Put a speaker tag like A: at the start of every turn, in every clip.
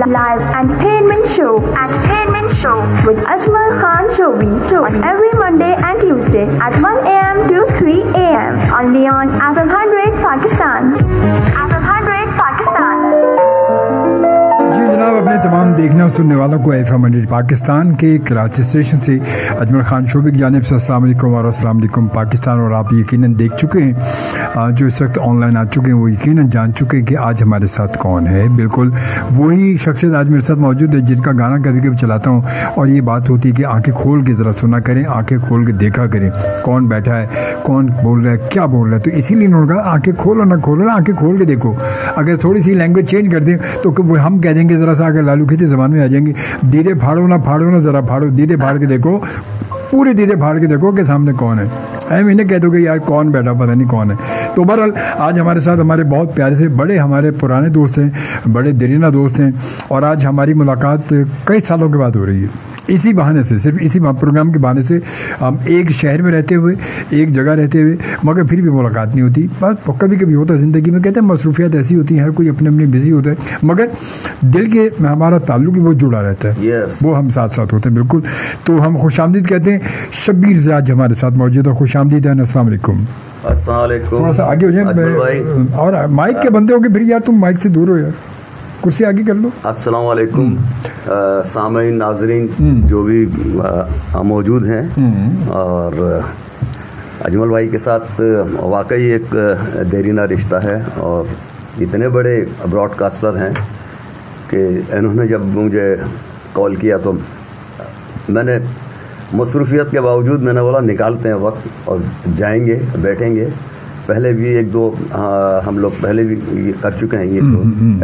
A: Live entertainment show with Ajmal Khan Shobi on every Monday and Tuesday at 1 a.m. to 3 a.m. only on FM 100 Pakistan. FM 100 Pakistan.
B: जी जनाब, अपने तमाम देखने और सुनने वालों को FM 100 पाकिस्तान के कराची स्टेशन से अजमल खान शोबी की जानिब से अस्सलाम वालेकुम और अस्सलाम वालेकुम पाकिस्तान। और आप यकीनन देख चुके हैं, जो इस वक्त ऑनलाइन आ चुके हैं वो यकीनन जान चुके हैं कि आज हमारे साथ कौन है। बिल्कुल वही शख्सियत आज मेरे साथ मौजूद है जिनका गाना कभी कभी चलाता हूँ और ये बात होती है कि आंखें खोल के ज़रा सुना करें, आंखें खोल के देखा करें कौन बैठा है, कौन बोल रहा है, क्या बोल रहा है। तो इसीलिए उन्होंने कहा आंखें खोलो ना खोलो ना, आंखें खोल के देखो। अगर थोड़ी सी लैंग्वेज चेंज कर दें तो हम कह देंगे ज़रा सा अगर लालू खेती ज़बान में आ जाएंगी। दीदे फाड़ो ना ज़रा फाड़ो, दीदे फाड़ के देखो, पूरे दीदे फाड़ के देखो कि सामने कौन है। हम इन्हें कह दो कि यार कौन बैठा, पता नहीं कौन है। तो बहरहाल आज हमारे साथ हमारे बहुत प्यारे से बड़े हमारे पुराने दोस्त हैं, बड़े देरीना दोस्त हैं, और आज हमारी मुलाकात कई सालों के बाद हो रही है। इसी बहाने से, सिर्फ इसी प्रोग्राम के बहाने से, हम एक शहर में रहते हुए, एक जगह रहते हुए, मगर फिर भी मुलाकात नहीं होती। बस कभी कभी होता है ज़िंदगी में, कहते हैं मसरूफियात ऐसी होती हैं, हर कोई अपने अपने बिजी होता है, मगर दिल के हमारा ताल्लुक भी बहुत जुड़ा रहता है। वो हम साथ साथ होते हैं, बिल्कुल। तो हम खुशामदीद कहते हैं। शब्बीर से आज हमारे साथ मौजूद है। खुशामदीद है। अस्सलाम वालेकुम। थोड़ा सा आगे हो जाए, और माइक के बंदे हो गए फिर यार, तुम माइक से दूर हो यार, कुर्सी आगे कर लो।
C: अस्सलाम वालेकुम सामईन नाज़रीन जो भी मौजूद हैं, और अजमल भाई के साथ वाकई एक देरीना रिश्ता है, और इतने बड़े ब्रॉडकास्टर हैं कि इन्होंने जब मुझे कॉल किया तो मैंने मसरूफियत के बावजूद मैंने बोला निकालते हैं वक्त और जाएंगे, बैठेंगे। पहले भी एक दो हम लोग पहले भी कर चुके हैं ये शो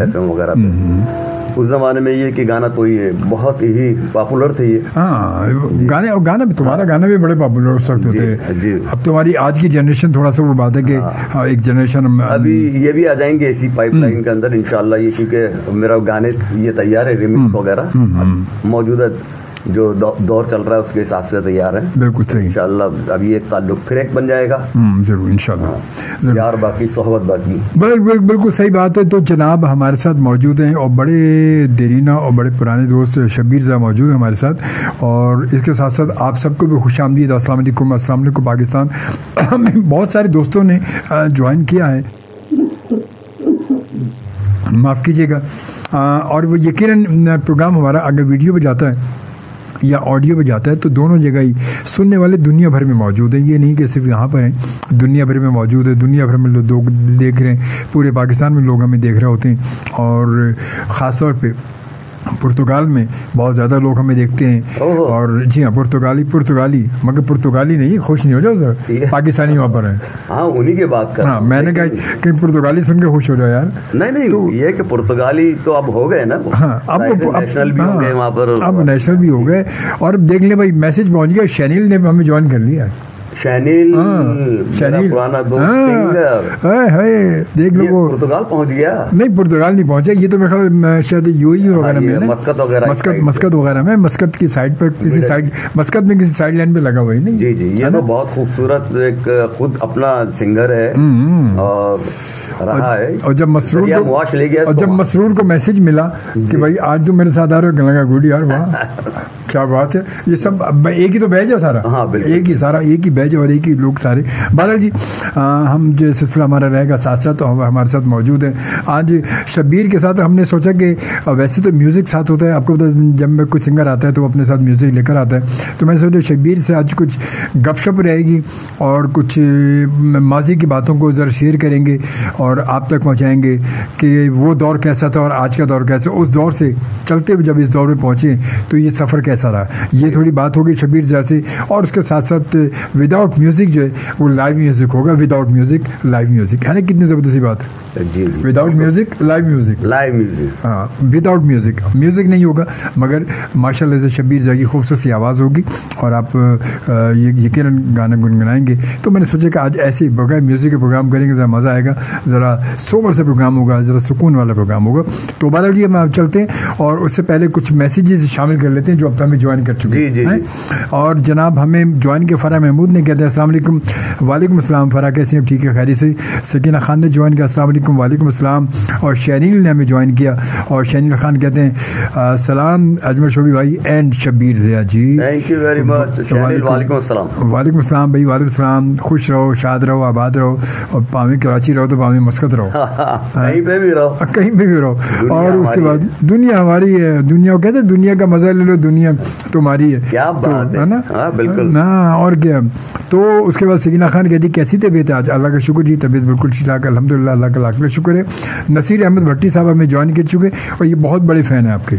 C: FM वगैरह पे। उस ज़माने में ये कि गाना तो ये बहुत ही पॉपुलर थे ये।
B: गाना भी तुम्हारा गाना भी बड़े पॉपुलर उस वक्त होते
C: जी।
B: अब तुम्हारी आज की जनरेशन थोड़ा सा वो बात है कि एक जनरेशन
C: अभी ये भी आ जाएंगे इसी पाइपलाइन के अंदर इंशाल्लाह ये, क्योंकि मेरा गाने ये तैयार है, रिमिक्स वगैरह मौजूदा जो दौर चल रहा है उसके हिसाब से तैयार है।
B: बिल्कुल सही।
C: इंशाल्लाह अभी एक ताल्लुक फिर एक बन जाएगा।
B: जरूर इंशाल्लाह।
C: यार बाकी सोहबत बाकी।
B: बिल्कुल सही बात है। तो जनाब हमारे साथ मौजूद हैं, और बड़े देरीना और बड़े पुराने दोस्त शब्बीर साहब मौजूद हैं हमारे साथ, और इसके साथ साथ आप सबको भी खुशामदीद। अस्सलाम वालेकुम। अस्सलाम वालेकुम पाकिस्तान। बहुत सारे दोस्तों ने ज्वाइन किया है, माफ़ कीजिएगा, और वो यकीनन प्रोग्राम हमारा अगर वीडियो पे जाता है या ऑडियो पे जाता है तो दोनों जगह ही सुनने वाले दुनिया भर में मौजूद हैं। ये नहीं कि सिर्फ यहाँ पर हैं, दुनिया भर में मौजूद है। दुनिया भर में लोग देख रहे हैं, पूरे पाकिस्तान में लोग हमें देख रहे होते हैं, और ख़ास तौर पे पुर्तगाल में बहुत ज़्यादा लोग हमें देखते हैं। और जी हाँ, पुर्तगाली मगर पुर्तगाली नहीं, खुश नहीं हो जाओ सर, पाकिस्तानी वहाँ पर है।
C: हाँ उन्हीं की बात कर।
B: हाँ मैंने कहा कि पुर्तगाली सुन के खुश हो जाओ यार।
C: नहीं तो ये कि पुर्तगाली तो अब हो गए ना।
B: हाँ अब
C: नेशनल भी हो गए वहाँ पर,
B: अब नेशनल भी हो गए। और देख ले भाई, मैसेज पहुँच गया, शैनिल ने हमें ज्वाइन कर लिया।
C: शैनिल पुराना दोस्त सिंगर,
B: देख लो वो
C: पुर्तगाल पहुंच गया।
B: नहीं पुर्तगाल नहीं पहुंचा, ये तो मेरे ख्याल शायद यूएई वगैरह में,
C: मस्कत वगैरह,
B: मस्कत वगैरह में, मस्कत की साइड पर किसी साइड, मस्कत में किसी साइड लाइन पे लगा हुआ है। नहीं
C: जी ये तो बहुत खूबसूरत एक खुद अपना सिंगर है और रहा है। और जब मसरूर ले गया,
B: और जब मसरूर को मैसेज मिला कि भाई आज तो मेरे साथ आ रहे हो, लगा गुड यार, वाह क्या बात है। ये सब एक ही तो बैच है सारा।
C: हाँ बिल्कुल,
B: एक ही सारा, एक ही बैच और एक ही लोग सारे। बहरहाल जी हम जो सिलसिला हमारा रहेगा साथ साथ, तो हमारे साथ मौजूद है आज शब्बीर के साथ। हमने सोचा कि वैसे तो म्यूज़िक साथ होता है, आपको पता है जब में कोई सिंगर आता है तो अपने साथ म्यूज़िक लेकर आता है, तो मैं सोचा शब्बीर से आज कुछ गपशप रहेगी और कुछ माजी की बातों को ज़रा शेयर करेंगे और आप तक पहुँचाएँगे कि वो दौर कैसा था और आज का दौर कैसा, उस दौर से चलते हुए जब इस दौर में पहुँचे तो ये सफ़र कैसा रहा, ये थोड़ी बात होगी शब्बीर जैसे। और उसके साथ साथ विदाउट म्यूज़िक जो है वो लाइव म्यूज़िक होगा, विदाउट म्यूज़िक लाइव म्यूज़िक है ना, कितनी ज़बरदस्त बात है।
C: जी
B: विदाउट म्यूज़िक लाइव म्यूज़िक, हाँ विदाउट म्यूज़िक नहीं होगा, मगर माशाल्लाह से शब्बीर जै की खूबसूरत सी आवाज़ होगी और आप ये यकीनन गाना गुनगुनाएंगे। तो मैंने सोचा कि आज ऐसे बगैर म्यूज़िक के प्रोग्राम करेंगे, ज़रा मज़ा आएगा, ज़रा सोबर से प्रोग्राम होगा, ज़रा सुकून वाला प्रोग्राम होगा। तो बहरहाल जी हम चलते हैं और उससे पहले कुछ मैसेजेस शामिल कर लेते हैं जो अब हमें ज्वाइन कर चुके हैं। और जनाब हमें ज्वाइन के फ़रा महमूद ने कहते हैं अस्सलाम वालेकुम। वालेकुम अस्सलाम फ़रा, कैसे हैं? ठीक है, खैरियत से। सकीना खान ने ज्वाइन किया, अस्सलाम वालेकुम। वालेकुम अस्सलाम। और शैनील ने हमें ज्वाइन किया और शैनील खान कहते हैं सलाम अजमल शोबी भाई and Shabbir Zia ji,
C: thank you very much. वालेकुम अस्सलाम।
B: वालेकुम अस्सलाम भाई, वालेकुम अस्सलाम। खुश रहो, शाद रहो, आबाद रहो, और पावे कराची रहो तो पावे मस्कत रहो,
C: कहीं पे भी रहो,
B: कहीं पे भी रहो। और उसके बाद दुनिया हमारी है, दुनिया को कहते हैं दुनिया का मज़ा ले लो, दुनिया तुम्हारी है।
C: क्या बात है
B: ना?
C: हाँ बिल्कुल
B: ना, और क्या। तो उसके बाद सकीना खान कहती कैसी तबीयत है आज? अल्लाह का शुक्र जी, तबीयत बिल्कुल ठीक ठाक, अल्हम्दुलिल्लाह, अल्लाह का लाख लाख शुक्र है। नसीर अहमद भट्टी साहब हमें ज्वाइन कर चुके और ये बहुत बड़े फ़ैन है आपके।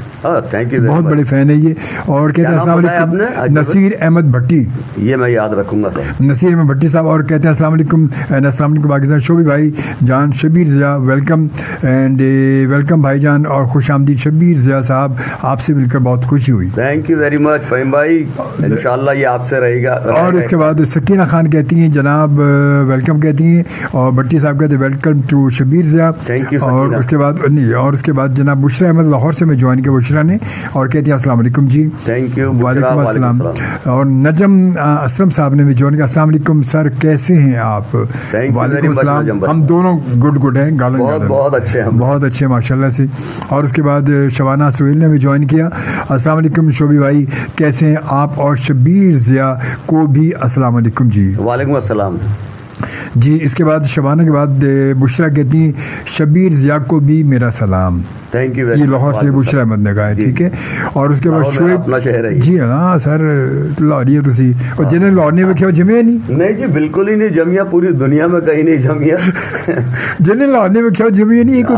C: थैंक यू,
B: बहुत बड़े फ़ैन है ये। और कहते हैं अस्सलाम वालेकुम, नसीर अहमद भट्टी,
C: ये मैं याद रखूंगा सर,
B: नसीर अहमद भट्टी साहब। और कहते हैं अस्सलाम वालेकुम, अस्सलाम वालेकुम पाकिस्तान, शोभी भाई जान, Shabbir Zia welcome and welcome भाईजान, और खुश आमदीद शबीर ज़िया साहब, आपसे मिलकर बहुत खुशी हुई।
C: Thank you very much Faheem भाई, इंशाल्लाह ये आपसे रहेगा।
B: और इसके बाद सकीना खान कहती हैं जनाब वेलकम कहती हैं, और भट्टी साहब कहते हैं welcome to Shabir Zia.
C: Thank you.
B: और उसके बाद नहीं, और उसके बाद जनाब बुशरा अहमद लाहौर से मैं ज्वाइन किया बुशरा ने, और कहती हैं अस्सलाम वालेकुम जी।
C: Thank you.
B: वालेकुम अस्सलाम। और नजम असलम साहब ने भी ज्वाइन किया, अस्सलाम वालेकुम सर, कैसे हैं आप? वालेकुम अस्सलाम, हम दोनों गुड हैं,
C: बहुत अच्छे हैं,
B: बहुत अच्छे माशाल्लाह से। और उसके बाद शबाना सुहेल ने भी ज्वाइन किया, अस्सलाम वालेकुम शोभी भाई कैसे हैं आप? और शबीर ज़िया को भी अस्सलाम वालेकुम जी।
C: वालेकुम अस्सलाम
B: जी। इसके बाद शबाना के बाद बुशरा कहती हैं शबीर ज़िया को भी मेरा सलाम।
C: Thank you.
B: ये लाहौर से बुशरा अहमद ने कहा है, ठीक है। और उसके बाद शोएब जी, हाँ सर लाहौरी है तुसी, और जिन्हें लाहौर नहीं वेख्या जमिया
C: नहीं जी, बिल्कुल ही नहीं जमिया, पूरी दुनिया में कहीं नहीं जमिया।
B: जिन्हें लाहौर नहीं वेख्या जमिया नहीं, एक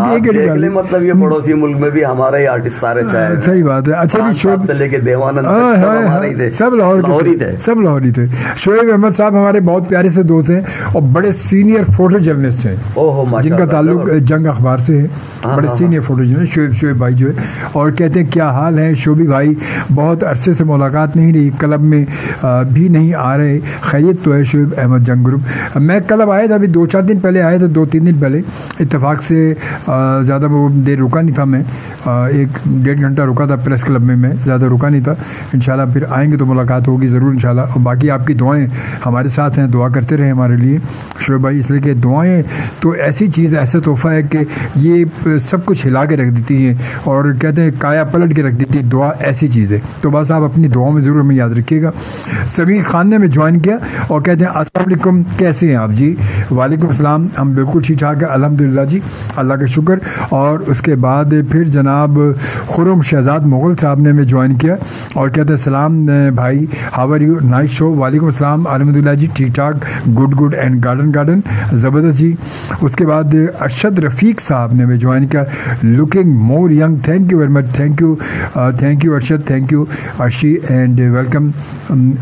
C: मतलब ये पड़ोसी मुल्क में भी हमारे आर्टिस्ट सारे चाहे।
B: सही बात है। अच्छा जी, शोएब
C: से लेके देवानंद
B: सब लाहौरी थे, सब लाहौरी थे। शोएब अहमद साहब हमारे बहुत प्यारे से दोस्त हैं और बड़े सीनियर फोटो जर्नलिस्ट हैं, जिनका ताल्लुक जंग अखबार से है, बड़े सीनियर फोटो जर्नलिस्ट शोएब भाई जो है। और कहते हैं क्या हाल है शोभी भाई, बहुत अरसे से मुलाकात नहीं रही, क्लब में भी नहीं आ रहे, खैरियत तो है? शोएब अहमद जंग ग्रुप, मैं क्लब आया था अभी 2-4 दिन पहले आया था, 2-3 दिन पहले, इत्तेफाक से ज़्यादा वो देर रुका नहीं था, मैं 1-1.5 घंटा रुका था प्रेस क्लब में, मैं ज़्यादा रुका नहीं था। इंशाल्लाह फिर आएंगे तो मुलाकात होगी ज़रूर इंशाल्लाह। और बाकी आपकी दुआएं हमारे साथ हैं, दुआ करते रहे हमारे लिए शोएब भाई, इसलिए कि दुआएं तो ऐसी चीज़, ऐसा तोहफ़ा है कि ये सब कुछ हिला के रख देती हैं, और कहते हैं काया पलट के रख देती है। दुआ ऐसी चीज़ है, तो बस आप अपनी दुआओं में ज़रूर हमें याद रखिएगा। समीर खान ने मैं ज्वाइन किया और कहते हैं अस्सलाम वालेकुम, कैसे हैं आप जी? वालेकुम अस्सलाम, हम बिल्कुल ठीक ठाक है अल्हम्दुलिल्लाह जी, अल्लाह का शुक्र। और उसके बाद फिर जनाब खुरम शहजाद मुग़ल साहब ने मैं ज्वाइन किया और कहते हैं सलाम भाई, how are you, nice show. वालेकुम अस्सलाम, अल्हम्दुलिल्लाह जी, ठीक ठाक, गुड एंड गार्डन ज़बरदस्त जी। उसके बाद अरशद रफ़ीक साहब ने मैं ज्वाइन किया, looking more young, thank you very much, thank you Arshad, thank you Arshi and welcome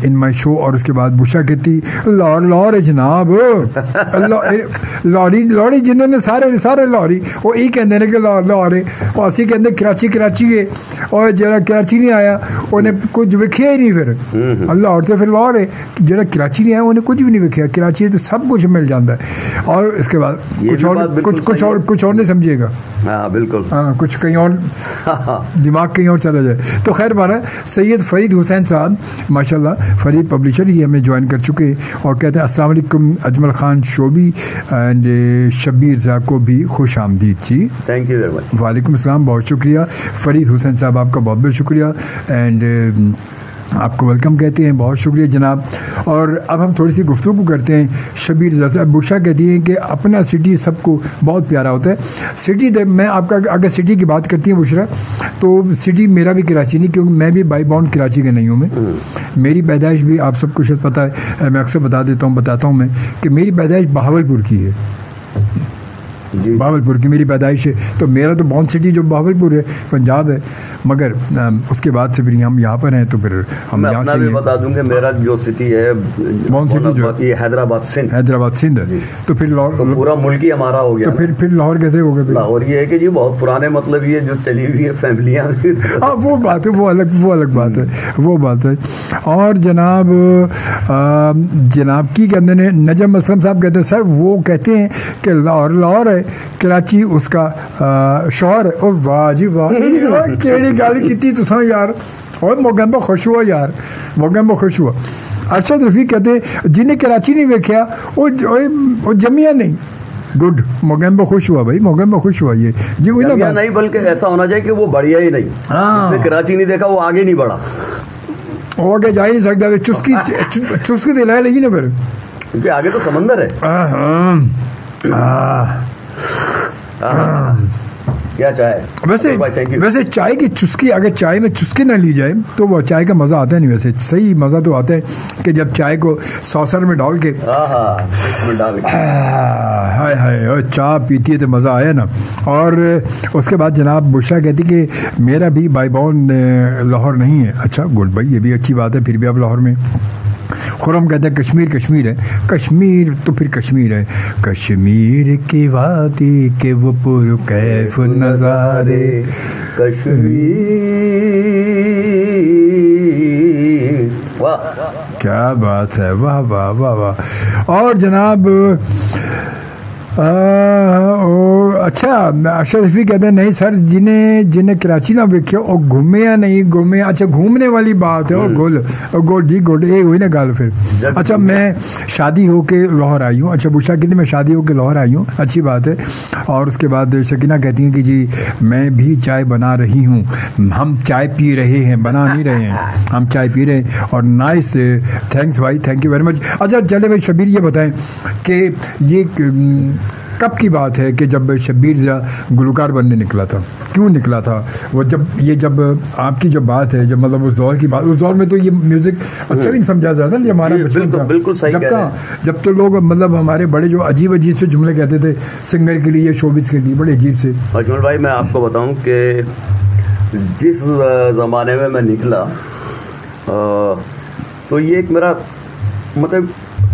B: in my show. और उसके बाद बुशा कहती लाहौर है जनाब, लाहौरी जिन्होंने सारे लाहौरी वो यही कहते हैं कि लाहौर है, और असी कहते कराची है, और जरा कराची नहीं आया उन्हें कुछ वेख्या ही नहीं, फिर लाहौर तो फिर लाहौर है, जरा कराची नहीं आया उन्हें कुछ भी नहीं वेख्या, कराची तो सब कुछ मिल जाता है। और इसके बाद कुछ और नहीं समझिएगा,
C: हाँ बिल्कुल,
B: हाँ कुछ कहीं और दिमाग कहीं और चला जाए। तो खैर बारह सैयद फरीद हुसैन साहब माशाल्लाह, फरीद पब्लिशर ही हमें ज्वाइन कर चुके और कहते हैं अस्सलाम वालेकुम अजमल खान शोभी एंड शबीर ज़िया को भी खुश आमदीद जी।
C: Thank you very much.
B: वालेकुम अस्सलाम, बहुत शुक्रिया फरीद हुसैन साहब, आपका बहुत बहुत शुक्रिया एंड आपको वेलकम कहते हैं, बहुत शुक्रिया जनाब। और अब हम थोड़ी सी गुफ्तगू करते हैं शबीर ज़िया से। बुशा कहती हैं कि अपना सिटी सबको बहुत प्यारा होता है। सिटी मैं आपका अगर सिटी की बात करती हैं बुशरा, तो सिटी मेरा भी कराची नहीं, क्योंकि मैं भी बाई बाउंड कराची का नहीं हूँ। मैं मेरी पैदाइश भी आप सबको शायद पता है, मैं अक्सर बताता हूँ मैं कि मेरी पैदाइश बहावलपुर की है, बहावलपुर की मेरी पैदाइश है। तो मेरा तो बॉर्न सिटी जो बहावलपुर है, पंजाब है, मगर उसके बाद से फिर हम यहाँ पर हैं, तो फिर हम यहाँ से
C: बता दूंगा मेरा जो सिटी है
B: बॉर्न सिटी जो
C: ये हैदराबाद सिंध
B: है। तो फिर लाहौर
C: तो पूरा मुल्क ही हमारा हो गया।
B: तो फिर लाहौर कैसे हो गया?
C: लाहौर ये है कि जी बहुत पुराने मतलब ये जो चली हुई है फैमिलियाँ,
B: हाँ वो बात है, वो अलग बात है, वो बात है। और जनाब की कहते हैं नजम असलम साहब कहते हैं सर वो कहते हैं कि लाहौर है, कराची उसका शौहर है। और वाह जी वाह, केड़ी गल कीती तुसां यार, और मोगैम्बो खुश हुआ यार, मोगैम्बो खुश हुआ। अरशद रफ़ीक कहते हैं जिन्हें कराची नहीं वेख्या वो जमिया नहीं। गुड, मोगैम्बो खुश हुआ भाई, मोगैम्बो खुश हुआ। ये जी वही ना,
C: नहीं बल्कि ऐसा होना चाहिए कि वो बढ़िया ही नहीं, जिसने कराची नहीं देखा वो आगे नहीं बढ़ा,
B: वो आगे जा ही नहीं सकता, चुस्की दिलाए लेगी ना फिर,
C: क्योंकि आगे तो समंदर है। क्या चाय?
B: वैसे चाय की चुस्की, अगर चाय में चुस्की ना ली जाए तो वो चाय का मज़ा आता नहीं। वैसे सही मज़ा तो आता है कि जब चाय को सॉसर में डाल के हाय हाय और चाय पीती है तो मज़ा आया ना। और उसके बाद जनाब बुशरा कहती कि मेरा भी भाई बहन लाहौर नहीं है। अच्छा गुड भाई, ये भी अच्छी बात है, फिर भी आप लाहौर में। खुरम कहते हैं कश्मीर कश्मीर है, कश्मीर तो फिर कश्मीर है। कश्मीर की वादी के वो पुरकैफ नज़ारे,
C: कश्मीर। वाह
B: क्या बात है, वाह वाह वाह वाह। और जनाब अच्छा अशरफ रफी कहते हैं नहीं सर, जिन्हें कराची ना वेख्यो और घूमे या नहीं घूमे। अच्छा घूमने वाली बात है, गोल जी गोल ये हुई ना गल फिर। अच्छा मैं शादी होके लाहौर आई हूँ। अच्छा बुशा कहती मैं शादी होके लाहौर आई हूँ, अच्छी बात है। और उसके बाद शकीना कहती हैं कि जी मैं भी चाय बना रही हूँ। हम चाय पी रहे हैं, बना नहीं रहे हैं, हम चाय पी रहे हैं। और नाइस, थैंक्स भाई, थैंक यू वेरी मच। अच्छा चले भाई शबीर ये बताएं कि ये कब की बात है कि जब शब्बीर ज़ा गुलकार बनने निकला था, क्यों निकला था वो? जब आपकी जो बात है, जब मतलब उस दौर की बात, उस दौर में तो ये म्यूज़िक अच्छा नहीं समझा जाता ना, हमारा
C: बिल्कुल सही कह रहे हैं।
B: जब तो लोग मतलब हमारे बड़े जो अजीब से जुमले कहते थे सिंगर के लिए, शोबिस के लिए, बड़े अजीब से।
C: अजमल भाई मैं आपको बताऊं कि जिस ज़माने में मैं निकला तो ये एक मेरा मतलब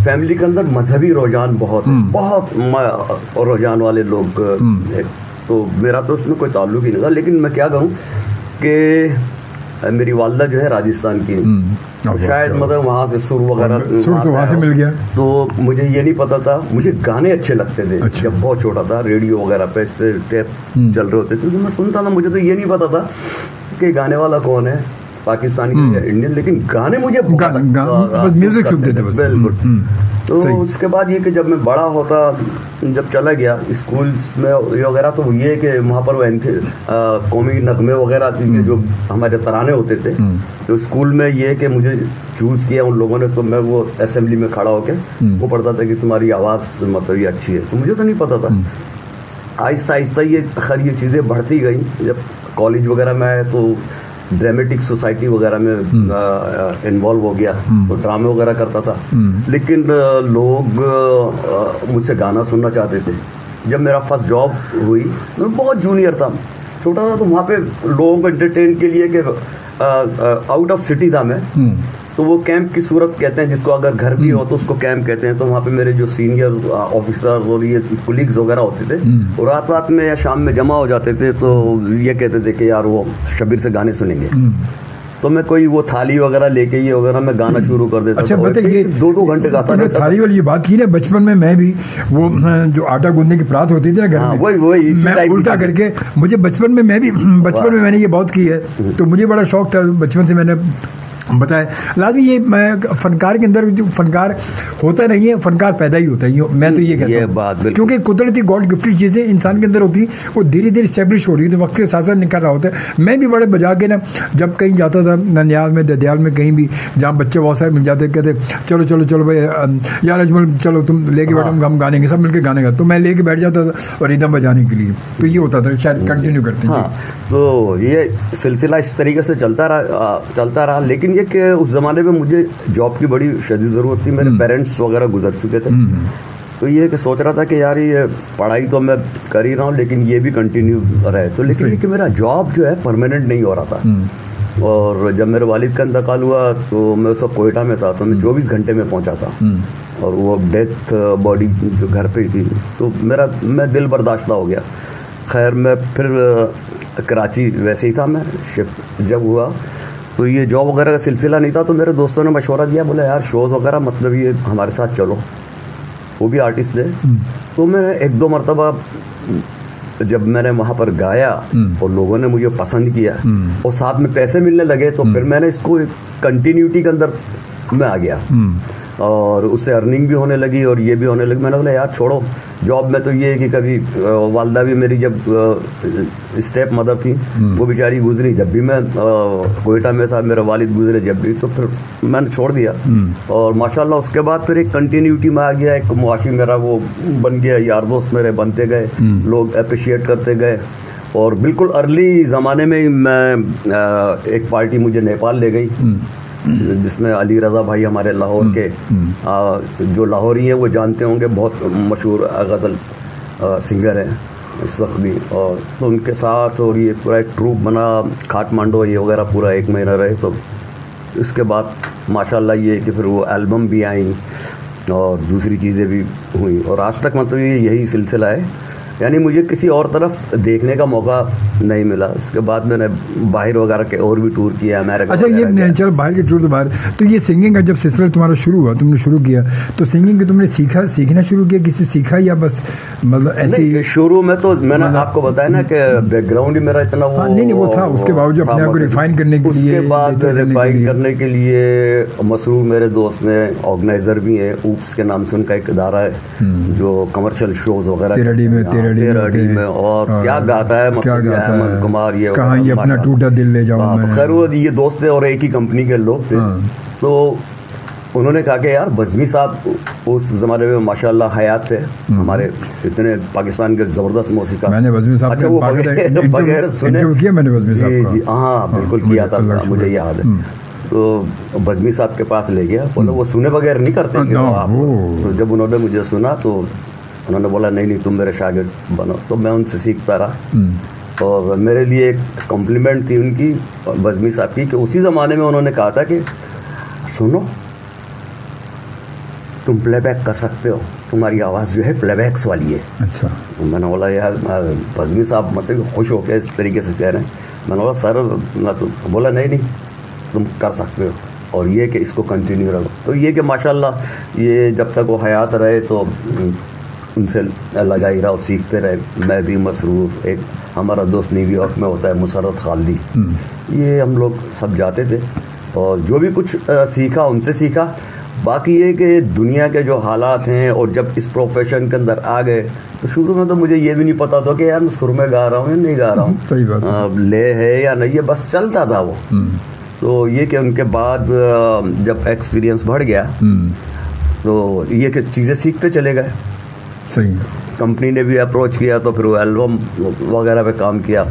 C: फैमिली के अंदर मजहबी रुझान बहुत रुझान वाले लोग, तो मेरा तो उसमें कोई ताल्लुक ही नहीं था। लेकिन मैं क्या कहूँ कि मेरी वालदा जो है राजस्थान की, शायद मतलब वहाँ से सुर वगैरह
B: तो वहाँ से मिल गया।
C: तो मुझे ये नहीं पता था, मुझे गाने अच्छे लगते थे। अच्छा। जब बहुत छोटा था रेडियो वगैरह पे इस पे टेप चल रहे होते थे तो मैं सुनता था। मुझे तो ये नहीं पता था कि गाने वाला कौन है, पाकिस्तानी या इंडियन, लेकिन गाने मुझे
B: बस म्यूजिक सुनते थे बस।
C: बिल्कुल। तो उसके बाद ये कि जब मैं बड़ा होता, जब चला गया स्कूल्स में ये वगैरह, तो ये कि वहाँ पर वो कौमी नगमे वगैरह जो हमारे तराने होते थे, तो स्कूल में ये कि मुझे चूज़ किया उन लोगों ने, तो मैं वो असेंबली में खड़ा होकर वो पढ़ता था कि तुम्हारी आवाज़ मतलब ये अच्छी है। तो मुझे तो नहीं पता था। आहिस्ता आहिस्ता ये खैर ये चीज़ें बढ़ती गई। जब कॉलेज वगैरह में आए तो ड्रामेटिक सोसाइटी वगैरह में इन्वॉल्व हो गया, तो ड्रामे वगैरह करता था। लेकिन लोग मुझसे गाना सुनना चाहते थे। जब मेरा फर्स्ट जॉब हुई, मैं बहुत जूनियर था, छोटा था, तो वहाँ पे लोगों को एंटरटेन के लिए कि आउट ऑफ सिटी था मैं, तो वो कैंप की सूरत कहते हैं जिसको, अगर घर भी हो तो उसको कैंप कहते हैं। तो वहाँ पे मेरे जो सीनियर ऑफिसर्स और ये कुलीग्स वगैरह होते थे, वो रात में या शाम में जमा हो जाते थे, तो ये कहते थे कि यार वो शबीर से गाने सुनेंगे। तो मैं कोई वो थाली वगैरह लेके ये वगैरह मैं गाना शुरू कर देता।
B: अच्छा बताइए,
C: 2 घंटे गाता था।
B: थाली वाली ये बात की ना, बचपन में मैं भी वो जो आटा गूंदने की प्रात होती थी ना घर में,
C: वही
B: मैं उल्टा करके, मुझे बचपन में मैंने ये बहुत की है, तो मुझे बड़ा शौक था बचपन से। मैंने बताया लाजमी ये मैं फनकार के अंदर जो फनकार होता नहीं है, फनकार पैदा ही होता है। मैं तो ये कहता हूँ क्योंकि कुदरती गॉड गिफ्टेड चीज़ें इंसान के अंदर होती हैं, वो धीरे धीरे स्टेब्लिश हो रही है, तो वक्त के साथ साथ निकल रहा होता है। मैं भी बड़े बजा के ना, जब कहीं जाता था ननियाल में, ददियाल में, कहीं भी जहाँ बच्चे बहुत सारे मिल जाते, कहते चलो भाई यार अजमल चलो तुम लेके बैठो, हम गानेंगे, सब मिलकर गाने गा। तो मैं लेके बैठ जाता था और रिदम बजाने के लिए। तो ये होता था, शायद कंटिन्यू करते हैं।
C: तो ये सिलसिला इस तरीके से चलता रहा। लेकिन ये कि उस ज़माने में मुझे जॉब की बड़ी शदीद ज़रूरत थी। मेरे पेरेंट्स वगैरह गुजर चुके थे, तो ये कि सोच रहा था कि यार ये पढ़ाई तो मैं कर ही रहा हूँ, लेकिन ये भी कंटिन्यू रहे। तो लेकिन ये कि मेरा जॉब जो है परमानेंट नहीं हो रहा था। और जब मेरे वालिद का इंतकाल हुआ तो मैं उस वक्त कोयटा में था, तो मैं 24 घंटे में पहुँचा था, और वो डेथ बॉडी जो घर पे थी, तो मैं दिल बर्दाश्त हो गया। खैर मैं फिर कराची वैसे ही था, मैं शिफ्ट जब हुआ तो ये जॉब वगैरह का सिलसिला नहीं था। तो मेरे दोस्तों ने मशवरा दिया, बोले यार शोज़ वगैरह मतलब ये हमारे साथ चलो, वो भी आर्टिस्ट थे। तो मैंने 1-2 मरतबा जब मैंने वहाँ पर गाया और लोगों ने मुझे पसंद किया और साथ में पैसे मिलने लगे, तो फिर मैंने इसको कंटिन्यूटी के अंदर मैं आ गया, और उससे अर्निंग भी होने लगी और ये भी होने लगी। मैंने बोला यार छोड़ो जॉब में। तो ये है कि कभी वालदा भी मेरी जब स्टेप मदर थी, वो बेचारी गुजरी जब भी मैं कोयटा में था, मेरे वालिद गुजरे जब भी, तो फिर मैंने छोड़ दिया। और माशाल्लाह उसके बाद फिर एक कंटिन्यूटी में आ गया, एक मुआशी मेरा वो बन गया, यार दोस्त मेरे बनते गए, लोग अप्रिशिएट करते गए। और बिल्कुल अर्ली ज़माने में मैं एक पार्टी मुझे नेपाल ले गई, जिसमें अली रज़ा भाई हमारे लाहौर के, जो लाहौरी हैं वो जानते होंगे, बहुत मशहूर गज़ल सिंगर हैं इस वक्त भी। और तो उनके साथ और ये पूरा एक ट्रूप बना, काठमांडू ये वगैरह पूरा 1 महीना रहे। तो इसके बाद माशाल्लाह ये कि फिर वो एल्बम भी आई और दूसरी चीज़ें भी हुई, और आज तक मतलब यही सिलसिला है। यानी मुझे किसी और तरफ देखने का मौका नहीं मिला। उसके बाद मैंने बाहर वगैरह के और भी टूर किया, अमेरिका।
B: अच्छा, ये चलो बाहर के टूर तो बाहर, तो ये सिंगिंग का जब सिलसिला तुम्हारा शुरू हुआ, तुमने शुरू किया, तो सिंगिंग के तुमने सीखना शुरू किया, किसी सीखा या बस मतलब ऐसे? शुरू
C: में तो मैंने आपको बताया ना कि बैकग्राउंड ही मेरा इतना वो
B: नहीं वो था, उसके बावजूद अपने आप को रिफाइन करने के लिए,
C: उसके बाद रिफाइन करने के लिए मसरूफ मेरे दोस्त ने, ऑर्गेनाइजर भी है, ऊप्स के नाम से उनका एक इदारा है जो कमर्शियल शोज वगैरह
B: तेरड़ी
C: में, और क्या गाता है हेमंत कुमार, ये
B: कहाँ ये अपना टूटा दिल ले जाऊं मैं।
C: खैर वो ये दोस्त थे और एक ही कंपनी के लोग थे। तो उन्होंने कहा कि यार बज़मी साहब उस ज़माने में माशाल्लाह हयात थे हमारे, इतने पाकिस्तान के ज़बरदस्त मौसीक़ार।
B: मैंने बज़मी साहब
C: अच्छा वो बगैर सुने
B: किया मैंने बज़मी साहब
C: जी, हाँ बिल्कुल किया था, मुझे याद है। तो बज़मी साहब के पास ले गया, बोला वो सुने बगैर नहीं करते आप। तो जब उन्होंने मुझे सुना तो उन्होंने बोला नहीं तुम मेरे शागिर्द बनो। तो मैं उनसे सीखता रहा, और मेरे लिए एक कॉम्प्लीमेंट थी उनकी, बज़मी साहब की, कि उसी ज़माने में उन्होंने कहा था कि सुनो तुम प्लेबैक कर सकते हो, तुम्हारी आवाज़ जो है प्लेबैक्स वाली है।
B: अच्छा।
C: तो मैंने बोला यार बज़मी साहब मतलब खुश हो के इस तरीके से कह रहे हैं। मैंने बोला सर ना, तो बोला नहीं तुम कर सकते हो, और ये कि इसको कंटिन्यू रखो। तो ये कि माशाल्लाह ये जब तक वो हयात रहे तो उनसे लगा ही रहा और सीखते रहे। मैं भी मसरूफ़, एक हमारा दोस्त न्यूयॉर्क में होता है मुसर्रत खालदी, ये हम लोग सब जाते थे और जो भी कुछ सीखा उनसे सीखा। बाकी ये कि दुनिया के जो हालात हैं, और जब इस प्रोफेशन के अंदर आ गए तो शुरू में तो मुझे ये भी नहीं पता था कि यार मैं सुर में गा रहा हूँ या नहीं गा रहा हूँ,
B: सही बात
C: ले है या नहीं, ये बस चलता था वो। तो ये कि उनके बाद जब एक्सपीरियंस बढ़ गया तो ये कि चीज़ें सीखते चले गए।
B: सही।
C: कंपनी ने भी अप्रोच किया तो फिर वो एल्बम वगैरह पे काम किया।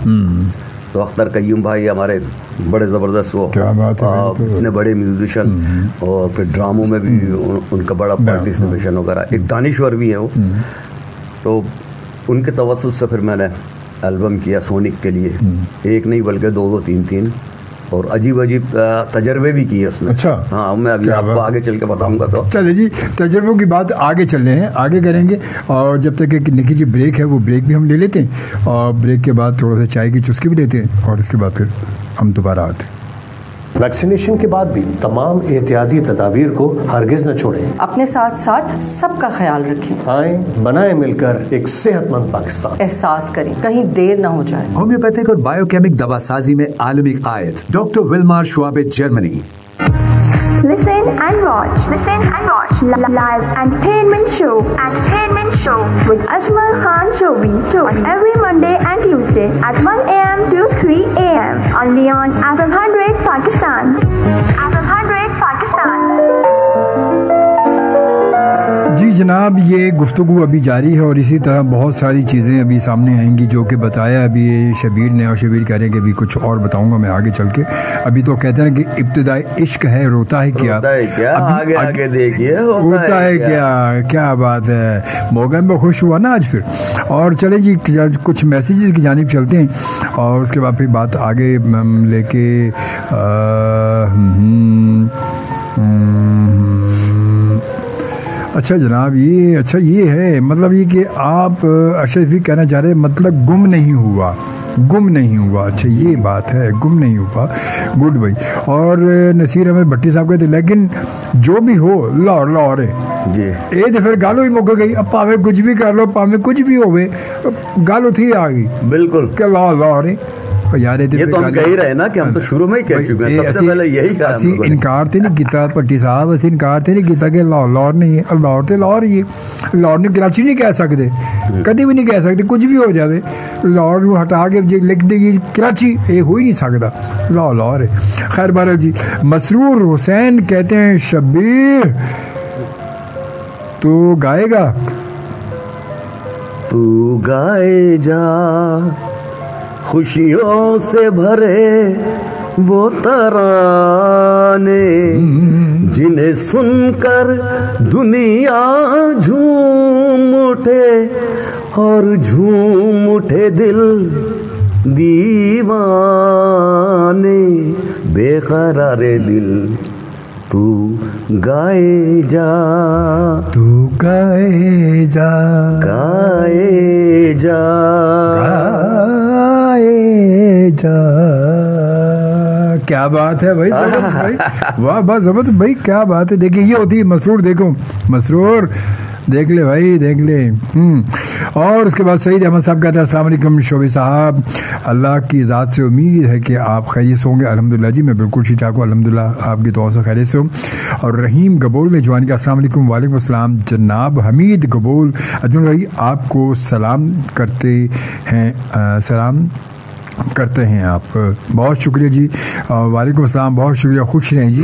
C: तो अख्तर कय्यूम भाई हमारे बड़े ज़बरदस्त, वो
B: क्या बात है,
C: इतने बड़े म्यूजिशियन, और फिर ड्रामों में भी उनका बड़ा पार्टिसिपेशन वगैरह, एक दानिश्वर भी है वो। तो उनके तवस्सुस से फिर मैंने एल्बम किया सोनिक के लिए, एक नहीं बल्कि 2 3 और अजीब तजर्बे भी किए उसमें।
B: अच्छा।
C: हाँ, मैं अभी आपको आगे चल के बताऊंगा। तो
B: चलिए जी, तजर्बों की बात आगे चल रहे हैं, आगे करेंगे। और जब तक एक निकी जी ब्रेक है, वो ब्रेक भी हम ले लेते हैं, और ब्रेक के बाद थोड़ा सा चाय की चुस्की भी लेते हैं, और इसके बाद फिर हम दोबारा आते हैं।
D: वैक्सीनेशन के बाद भी तमाम एहतियाती तदाबीर को हरगिज न छोड़ें।
E: अपने साथ साथ सबका ख्याल रखें।
D: आएं, बनाएं मिलकर एक सेहतमंद पाकिस्तान।
E: एहसास करें, कहीं देर न हो जाए।
F: होम्योपैथिक और बायोकेमिक दवासाजी में आलमी कायद doctor Willmar Schwabe, Germany.
A: Listen and watch. Live entertainment show with Ajmal Khan Shobi on every Monday and Tuesday at 1 a.m. to 3 a.m. only on FM 100 Pakistan.
B: जी जनाब, ये गुफ्तगू अभी जारी है और इसी तरह बहुत सारी चीज़ें अभी सामने आएंगी जो कि बताया अभी शबीर ने, और शबीर कह रहे हैं कि अभी कुछ और बताऊंगा मैं आगे चल के। अभी तो कहते हैं कि इब्तिदाई इश्क है, रोता है क्या,
C: आगे देखिए
B: होता है क्या बात है। मौका में खुश हुआ ना आज फिर। और चले जी कुछ मैसेजेस की जानिब चलते हैं, और उसके बाद फिर बात आगे लेके अच्छा जनाब, ये है मतलब ये कि आप अशरफी कहना चाह रहे हैं मतलब गुम नहीं हुआ। अच्छा ये बात है, गुम नहीं हुआ। गुड भाई। और नसीर अहमद भट्टी साहब कहते लेकिन जो भी हो लाहौर है
C: जी,
B: ये तो फिर गालो ही मुक गई। अब पावे कुछ भी कर लो, पावे कुछ भी होवे, गालो थी आ गई
C: बिल्कुल
B: क्या लाहौर है यार।
C: ये तो हम कह ही रहे ना कि हम तो शुरू में ही कह चुके हैं, सबसे पहले यही कहा।
B: ਅਸੀਂ ਇਨਕਾਰ ਤੇ ਨਹੀਂ ਕੀਤਾ ਭੱਟੀ ਸਾਹਿਬ, ਅਸੀਂ ਇਨਕਾਰ ਤੇ ਨਹੀਂ ਕੀਤਾ ਕਿ ਲਾਹੌਰ ਨਹੀਂ ਹੈ, ਲਾਹੌਰ ਤੇ ਲਾਹੌਰ ਹੀ ਹੈ। ਲਾਹੌਰ ਨੂੰ ਕਰਾਚੀ ਨਹੀਂ ਕਹਿ ਸਕਦੇ, ਕਦੇ ਵੀ ਨਹੀਂ ਕਹਿ ਸਕਦੇ, ਕੁਝ ਵੀ ਹੋ ਜਾਵੇ ਲਾਹੌਰ ਨੂੰ ਹਟਾ ਕੇ ਜੇ ਲਿਖ ਦੇਈਏ कराची, ਇਹ हो ही नहीं सकता, लाहौर है। खैर बहरहाल जी, मसरूर हुसैन कहते हैं शब्बीर तू गाएगा,
C: तू गाए जा खुशियों से भरे वो तराने जिन्हें सुनकर दुनिया झूम उठे और झूम उठे दिल दीवाने। बेकरारे दिल तू गाए जा,
B: तू गाए जा,
C: गाए जा,
B: गाए जा। क्या बात है भाई, जबरदस्त भाई, वाह बहुत जबरदस्त भाई, क्या बात है। देखिए ये होती है मसरूर, देखो मसरूर, देख ले भाई, देख ले। और उसके बाद सईद अहमद साहब कहते हैं अस्सलाम वालेकुम शोबी साहब, अल्लाह की ज़ात से उम्मीद है कि आप खैरियत से होंगे। अल्हम्दुलिल्लाह जी मैं बिल्कुल ठीक ठाक हूँ, अल्हम्दुलिल्लाह आपकी दुआ से खैरियत से हूँ। और रहीम गबोल ने जवान का अस्सलाम वालेकुम। वालेकुम अस्सलाम जनाब हमीद गबोल, अजमल भाई आपको सलाम करते हैं, सलाम करते हैं आप, बहुत शुक्रिया जी। वालेकुम अस्सलाम, बहुत शुक्रिया, खुश रहें जी।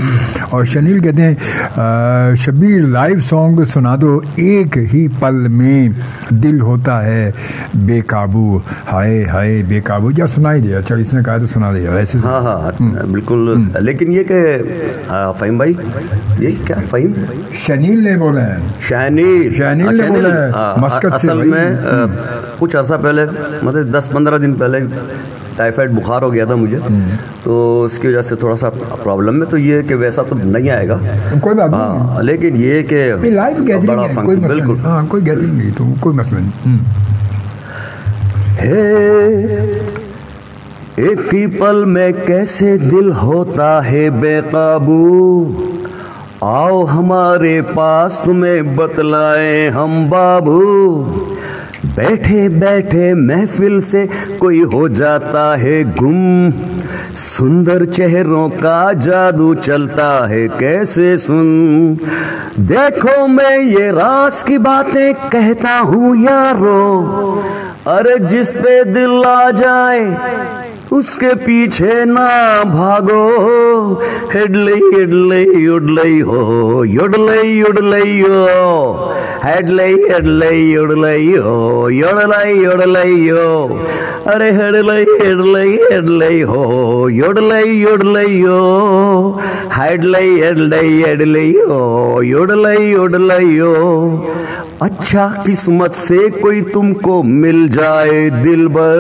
B: और शनील कहते हैं शबीर लाइव सॉन्ग सुना दो, एक ही पल में दिल होता है बेकाबू, हाय हाय बेकाबू। क्या सुनाई दिया, चल इसने कहा तो सुना दिया वैसे।
C: हाँ हाँ बिल्कुल, लेकिन ये कि फ़हीम भाई, ये क्या फ़हीम
B: शनील ने बोला है, शनील ने बोला है मस्कत से।
C: असल में कुछ अर्सा पहले, मतलब 10-15 दिन पहले टाइफाइड बुखार हो गया था मुझे, तो उसकी वजह से थोड़ा सा प्रॉब्लम में, तो ये कि वैसा तो नहीं आएगा, कोई बात नहीं, लेकिन ये कि
B: लाइव गैदरिंग है, कोई
C: बिल्कुल
B: हाँ कोई गैदरिंग नहीं, तो कोई मसला नहीं।
C: एक ही पल में कैसे दिल होता है बेकाबू, आओ हमारे पास तुम्हें बतलाए हम बाबू। बैठे बैठे महफिल से कोई हो जाता है गुम, सुंदर चेहरों का जादू चलता है कैसे सुन। देखो मैं ये राज की बातें कहता हूँ यारो, अरे जिस पे दिल आ जाए उसके पीछे ना भागो। हेडलई हेडलई उडलई हो, युडलई उडलई हो, हेडलई हेडलई उडलई हो, युडलई उडलई हो, अरे हेडलई हेडलई हेडलई हो, युडलई उडलई हो, हेडलई हेडलई हेडलई हो, युडलई उडलई हो। अच्छा किस्मत से कोई तुमको मिल जाए दिलबर,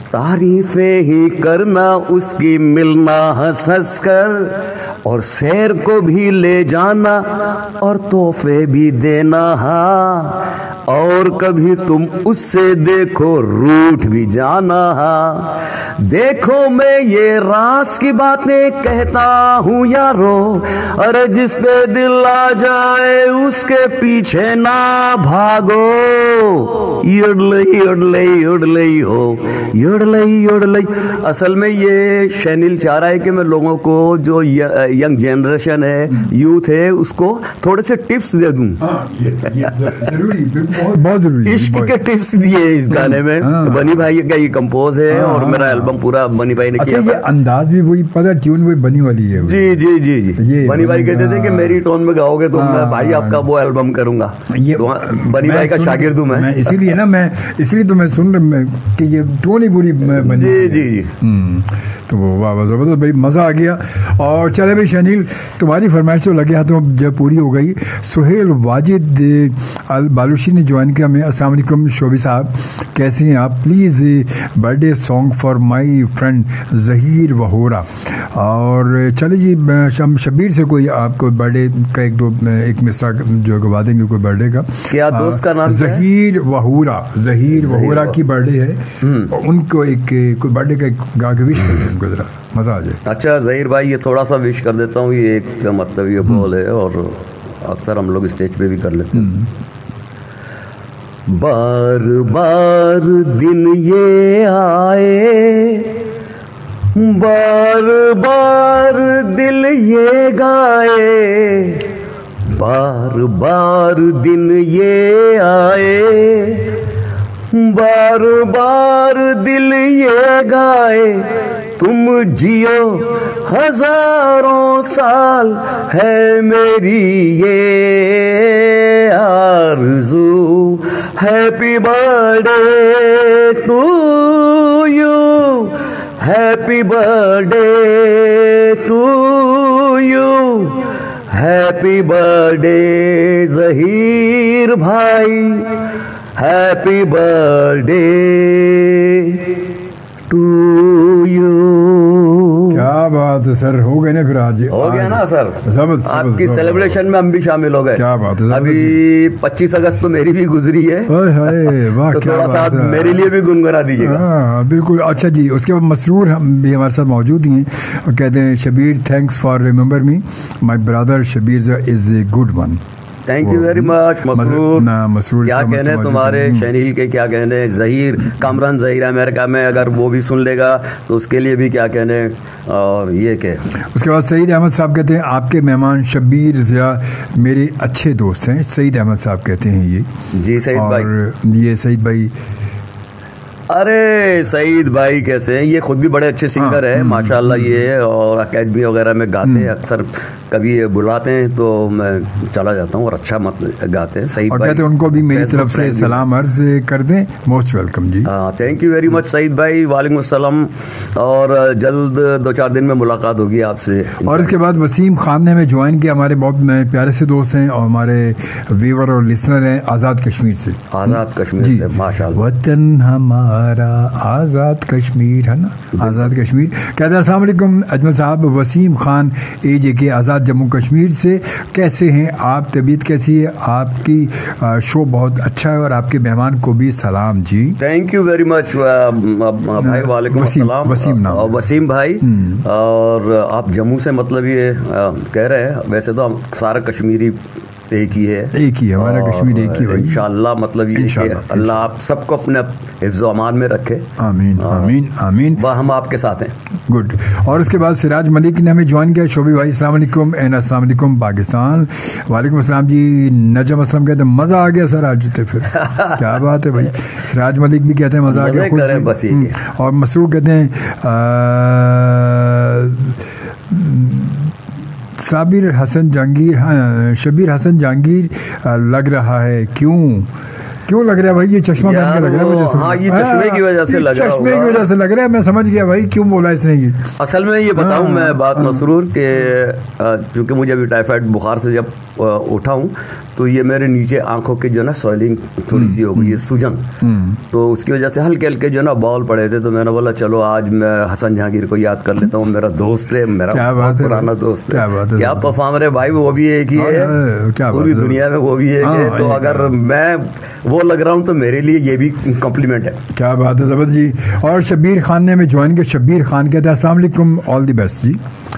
C: तारीफें ही करना उसकी, मिलना हंस हंस कर, और सैर को भी ले जाना और तोहफे भी देना। हाँ और कभी तुम उससे देखो रूठ भी जाना। हाँ देखो मैं ये राज की बातें कहता हूँ यारो, अरे जिस पे दिल आ जाए उसके पीछे ना भागो। युडलई युडलई युडलई हो, युडलई युडलई। असल में ये शनील चाह रहा है कि मैं लोगों को, जो यंग जनरेशन है, यूथ है, उसको थोड़े से टिप्स दे दूं।
B: जरूरी, बहुत जरूरी,
C: इश्क के टिप्स दिए इस गाने में। बनी भाई का ये कंपोज है और मेरा एल्बम पूरा बनी भाई ने किया।
B: ये अंदाज भी वही, पता ट्यून वही बनी वाली है।
C: जी जी जी जी, बनी भाई कहते थे कि मेरी टोन में गाओगे तो मैं भाई आपका वो एल्बम करूंगा। बनी भाई का शागिर्द हूँ मैं,
B: इसीलिए ना मैं, इसलिए तो मैं सुन रहा कि ये टोन ही पूरी बनी।
C: जी जी जी,
B: तो वो वाह जबरदस्त भाई, मज़ा आ गया। और चले भाई शनील, तुम्हारी फरमाइश तो लगे हाथों जब पूरी हो गई। सुहेल वाजिद अल बालूशी ने ज्वाइन किया हमें। अस्सलाम वालेकुम शोबी साहब, कैसे हैं आप? Please birthday song for my friend Zaheer Vohra. और चले जी शबीर से कोई आपको बर्थडे का एक मिसरा जो गवा देंगे कोई बर्थडे का।
C: क्या दोस्त का नाम?
B: ज़हीर वहोरा, ज़हीर वहोरा की बर्थडे है, उनको एक कोई बर्थडे का गा के विश कर उनको, जरा मज़ा आ जाए।
C: अच्छा ज़हीर भाई, ये थोड़ा सा विश कर देता हूँ। ये एक मतलब ये बोल है और अक्सर हम लोग स्टेज पे भी कर लेते हैं। बार बार दिन ये आए, बार बार दिल ये गाए, बार बार दिन ये आए, बार बार दिल ये गाए, तुम जियो हजारों साल, है मेरी ये आरज़ू। Happy birthday to you, happy birthday to you, happy birthday Zaheer भाई, हैप्पी बर्थडे टू यू।
B: क्या बात है सर, हो गए ना फिर आज?
C: हो गया ना सर,
B: जबरदस्त।
C: आपकी सेलिब्रेशन में हम भी शामिल हो गए।
B: क्या बात है,
C: अभी 25 अगस्त तो मेरी भी गुजरी है,
B: वाह,
C: तो
B: क्या
C: थोड़ा सा
B: बात है।
C: मेरे लिए भी गुनगुना दीजिएगा।
B: हाँ बिल्कुल। अच्छा जी, उसके बाद मसरूर हम भी हमारे साथ मौजूद ही हैं और कहते हैं Shabir thanks for remember me, my brother Shabir is a good one.
C: Thank you very much Masroor. क्या कहने तुम्हारे शनील के, क्या कहने ज़हीर, कामरान ज़हीर अमेरिका में, अगर वो भी सुन लेगा तो उसके लिए भी क्या कहने। और ये के
B: उसके बाद सईद अहमद साहब कहते हैं आपके मेहमान शबीर ज़िया मेरे अच्छे दोस्त हैं। सईद अहमद साहब कहते हैं ये।
C: जी सईद भाई।
B: और ये सईद भाई,
C: अरे सईद भाई कैसे हैं? ये खुद भी बड़े अच्छे सिंगर है माशाल्लाह ये, और अकेडमी वगैरह में गाते हैं अक्सर। कभी ये बुलाते हैं तो मैं चला जाता हूँ, और अच्छा मत गाते हैं सईद
B: और
C: भाई।
B: कहते हैं उनको भी मेरी तरफ से सलाम अर्ज कर दें। Most welcome ji.
C: Thank you very much Saeed भाई, वालेकुम अस्सलाम। और जल्द 2-4 दिन में मुलाकात होगी आपसे।
B: और इसके बाद वसीम खान ने हमें ज्वाइन किया, हमारे बहुत प्यारे से दोस्त हैं और हमारे व्यूअर और लिसनर हैं आज़ाद कश्मीर से।
C: आज़ाद कश्मीर से माशाल्लाह।
B: वतन हमारा आज़ाद कश्मीर है ना, आज़ाद कश्मीर। कहते हैं अस्सलाम वालेकुम अजमल साहब, वसीम खान AJK आज़ाद जम्मू कश्मीर से। कैसे हैं आप, तबीयत कैसी है? आपकी शो बहुत अच्छा है और आपके मेहमान को भी सलाम जी।
C: थैंक यू वेरी मच भाई, वालेकुम अस्सलाम।
B: वसीम नाम,
C: वसीम भाई। और आप जम्मू से मतलब ये कह रहे हैं, वैसे तो हम सारा कश्मीरी एक ही है,
B: हमारा कश्मीर एक ही भाई।
C: इंशाअल्लाह मतलब ये कि अल्लाह आप सबको अपने हिफ्ज़ व अमान में रखे।
B: आमीन आमीन आमीन।
C: वह हम आपके साथ हैं।
B: गुड। और उसके बाद सिराज मलिक ने हमें ज्वाइन किया। शोभी भाई अस्सलाम वालेकुम एंड अस्सलाम वालेकुम पाकिस्तान। वालेकुम अस्सलाम जी। नजम असलम कहते हैं मज़ा आ गया सर आज तो फिर क्या बात है भाई। सिराज मलिक भी कहते हैं मज़ा आ गया
C: बस।
B: और मसरूर कहते हैं साबिर हसन जहांगीर, हाँ शबीर हसन जहांगीर लग रहा है। क्यों लग रहा है भाई? ये चश्मा पहन के लग रहा है वजह से।
C: हाँ ये चश्मे की वजह से लग रहा है।
B: चश्मे की वजह से लग रहा है, मैं समझ गया भाई क्यों बोला इसने ये।
C: असल में ये बताऊं मैं बात मसरूर के, चूँकि मुझे अभी टाइफाइड बुखार से जब उठा हूँ तो ये मेरे नीचे आंखों की जो है ना स्वेलिंग थोड़ी सी हो गई है, सूजन। तो उसकी वजह से हल्के हल्के जो है ना बॉल पड़े थे, तो मैंने बोला चलो आज मैं हसन जहांगीर को याद कर लेता हूँ, मेरा दोस्त है, मेरा बहुत पुराना दोस्त है। क्या परफॉर्मर है भाई, वो भी एक ही है, पूरी दुनिया में वो भी एक है। तो अगर मैं वो लग रहा हूँ तो मेरे लिए ये भी कॉम्प्लीमेंट है।
B: क्या बात है जबरदस्त जी। और शबीर खान ने हमें ज्वाइन किया। शबीर खान कहते हैं अस्सलाम वालेकुम, ऑल द बेस्ट जी।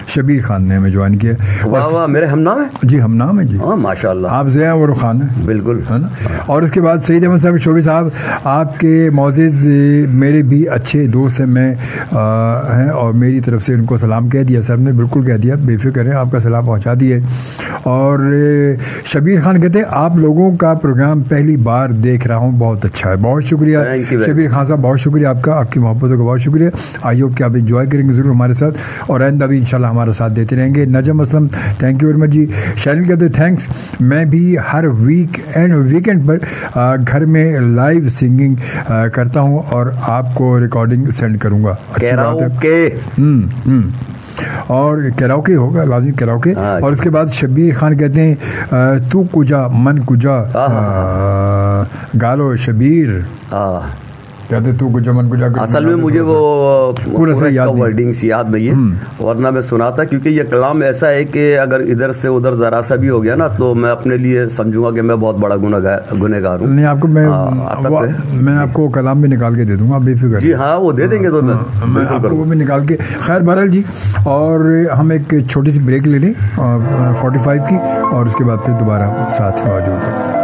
B: शबीर खान ने हमें ज्वाइन किया।
C: वाह वाह, मेरे हम नाम है
B: जी, हम नाम है जी।
C: हाँ माशाल्लाह।
B: आप ज़िया और खान है
C: बिल्कुल,
B: है ना। और उसके बाद सईद अहमद साहब, शोभी साहब आपके मौज़िज़ मेरे भी अच्छे दोस्त हैं, मैं हैं और मेरी तरफ से उनको सलाम कह दिया। सर ने बिल्कुल कह दिया, बेफिक्र हैं, आपका सलाम पहुंचा दिए। और शबीर खान कहते हैं आप लोगों का प्रोग्राम पहली बार देख रहा हूँ, बहुत अच्छा है। बहुत शुक्रिया शबीर खान साहब, बहुत शुक्रिया आपका, आपकी मोहब्बतों का बहुत शुक्रिया। आई होप कि आप इंजॉय करेंगे ज़रूर हमारे साथ और आइंदा भी इंशाल्लाह हमारा साथ देते रहेंगे। Najam Aslam thank you very much जी। शैलिन कहते थैंक्स, मैं भी हर वीकेंड पर घर में लाइव सिंगिंग करता हूँ और आपको रिकॉर्डिंग सेंड करूँगा। अच्छी बात है। और कैराओके होगा लाजमी, कैराओके। और उसके बाद शबीर खान कहते हैं तू कुजा मन कुजा गालो शबीर, कहते तू कुछ मन कुछ।
C: असल में मुझे वो पूरा वर्डिंग्स याद नहीं है, वरना मैं सुना था, क्योंकि ये कलाम ऐसा है कि अगर इधर से उधर जरा सा भी हो गया ना तो मैं अपने लिए समझूंगा कि मैं बहुत बड़ा गुनहगार हूँ।
B: नहीं आपको मैं आपको कलाम भी निकाल के दे दूंगा, आप बेफिक्र।
C: जी हाँ, वो दे देंगे तो मैं
B: आपको वो भी निकाल के। खैर बहरहाल जी, और हम एक छोटी सी ब्रेक ले लें 45 की, और उसके बाद फिर दोबारा साथ मौजूद हैं।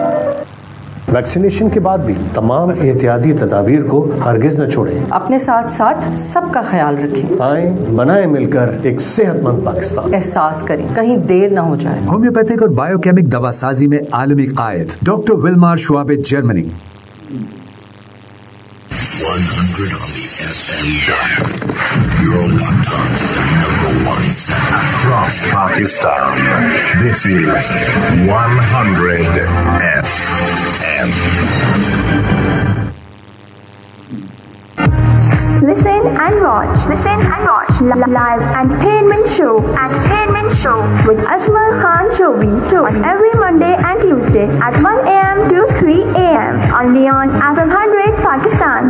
D: वैक्सीनेशन के बाद भी तमाम एहतियाती तदाबीर को हरगिज न छोड़ें।
E: अपने साथ साथ सबका ख्याल रखें।
D: आए बनाए मिलकर एक सेहतमंद पाकिस्तान।
E: एहसास करें, कहीं देर ना हो जाए।
F: होम्योपैथिक और बायोकेमिक दवासाजी में आलमी कायद doctor Willmar Schwabe, Germany.
G: 100 You're locked on to the #1 set across Pakistan. This is 100 FM.
A: Listen and watch. Live entertainment show with Ajmal Khan Shobi on every Monday and Tuesday at 1 a.m. to 3 a.m. only on FM 100 Pakistan.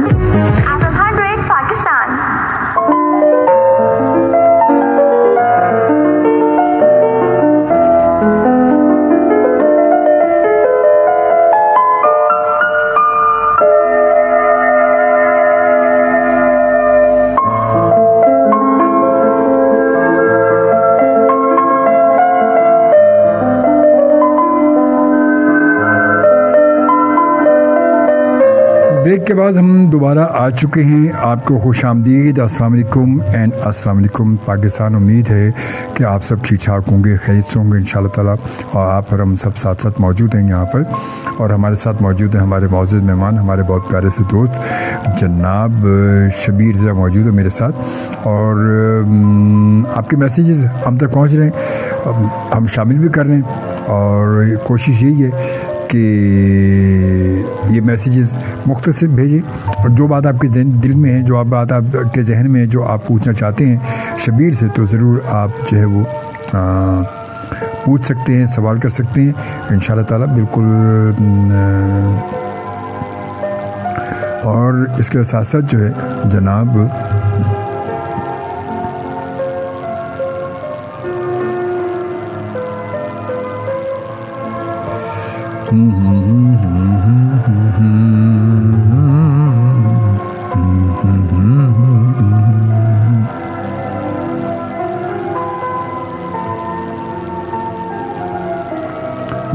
B: Break के बाद हम दोबारा आ चुके हैं। आपको खुश आमदीद, अस्सलाम वालेकुम एंड अस्सलाम वालेकुम पाकिस्तान। उम्मीद है कि आप सब ठीक ठाक होंगे, खैरियत से होंगे इंशाल्लाह ताला। और आप और हम सब साथ साथ मौजूद हैं यहाँ पर, और हमारे साथ मौजूद हैं हमारे मौजूद मेहमान, हमारे बहुत प्यारे से दोस्त जनाब शबीर ज़रा मौजूद है मेरे साथ। और आपके मैसेजेस हम तक पहुँच रहे हैं, हम शामिल भी कर रहे हैं, और कोशिश यही है कि ये मैसेजेस मुख्तसर भेजें, और जो बात आपके दिल में है, जो बात आपके जहन में है, जो आप पूछना चाहते हैं शबीर से, तो ज़रूर आप जो है वो पूछ सकते हैं, सवाल कर सकते हैं इंशाल्लाह ताला बिल्कुल। और इसके साथ साथ जो है जनाब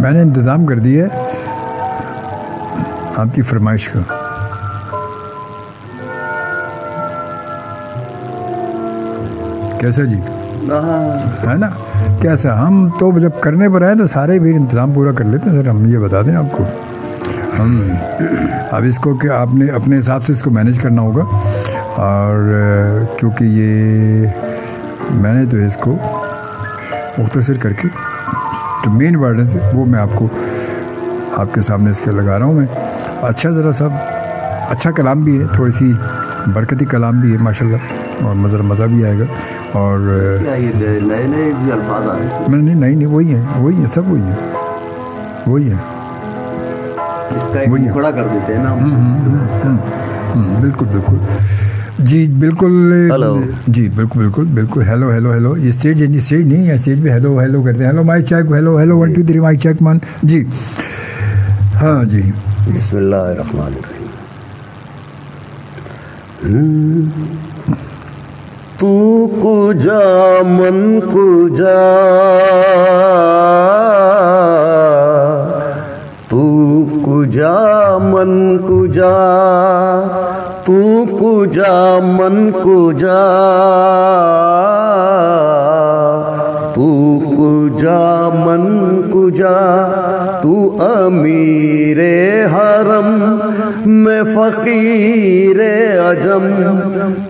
B: मैंने इंतज़ाम कर दिया है आपकी फरमाइश का। कैसा जी, है ना? कैसा? हम तो जब करने पर आए तो सारे भी इंतज़ाम पूरा कर लेते हैं सर। हम ये बता दें आपको, हम अब इसको कि आपने अपने हिसाब से इसको मैनेज करना होगा, और क्योंकि ये मैंने तो इसको मुख्तसर करके जो मेन वर्ड है वो मैं आपके सामने इसके लगा रहा हूँ मैं। अच्छा ज़रा सा अच्छा कलाम भी है, थोड़ी सी बरकती कलाम भी है माशाल्लाह, और मज़ा भी आएगा। और
C: क्या ये नए भी अल्फाज आ रहे हैं?
B: नहीं वही है सब वही है
C: इसका एक टुकड़ा कर देते हैं ना।
B: बिल्कुल जी, बिल्कुल जी, बिल्कुल। हेलो ये स्टेज नहीं है, स्टेज पे हेलो करते हैं। Hello mike check, hello 1 2 3 mike check मान जी। हाँ जी,
C: बिस्मिल्लाहिर्रहमानिर्रहीम। तू कुजा मन कुजा, तू कुजा मन कुजा, तू कुजा मन कुजा, तू कुजा मन कुजा, तू अमीरे हरम मैं फ़कीरे अजम,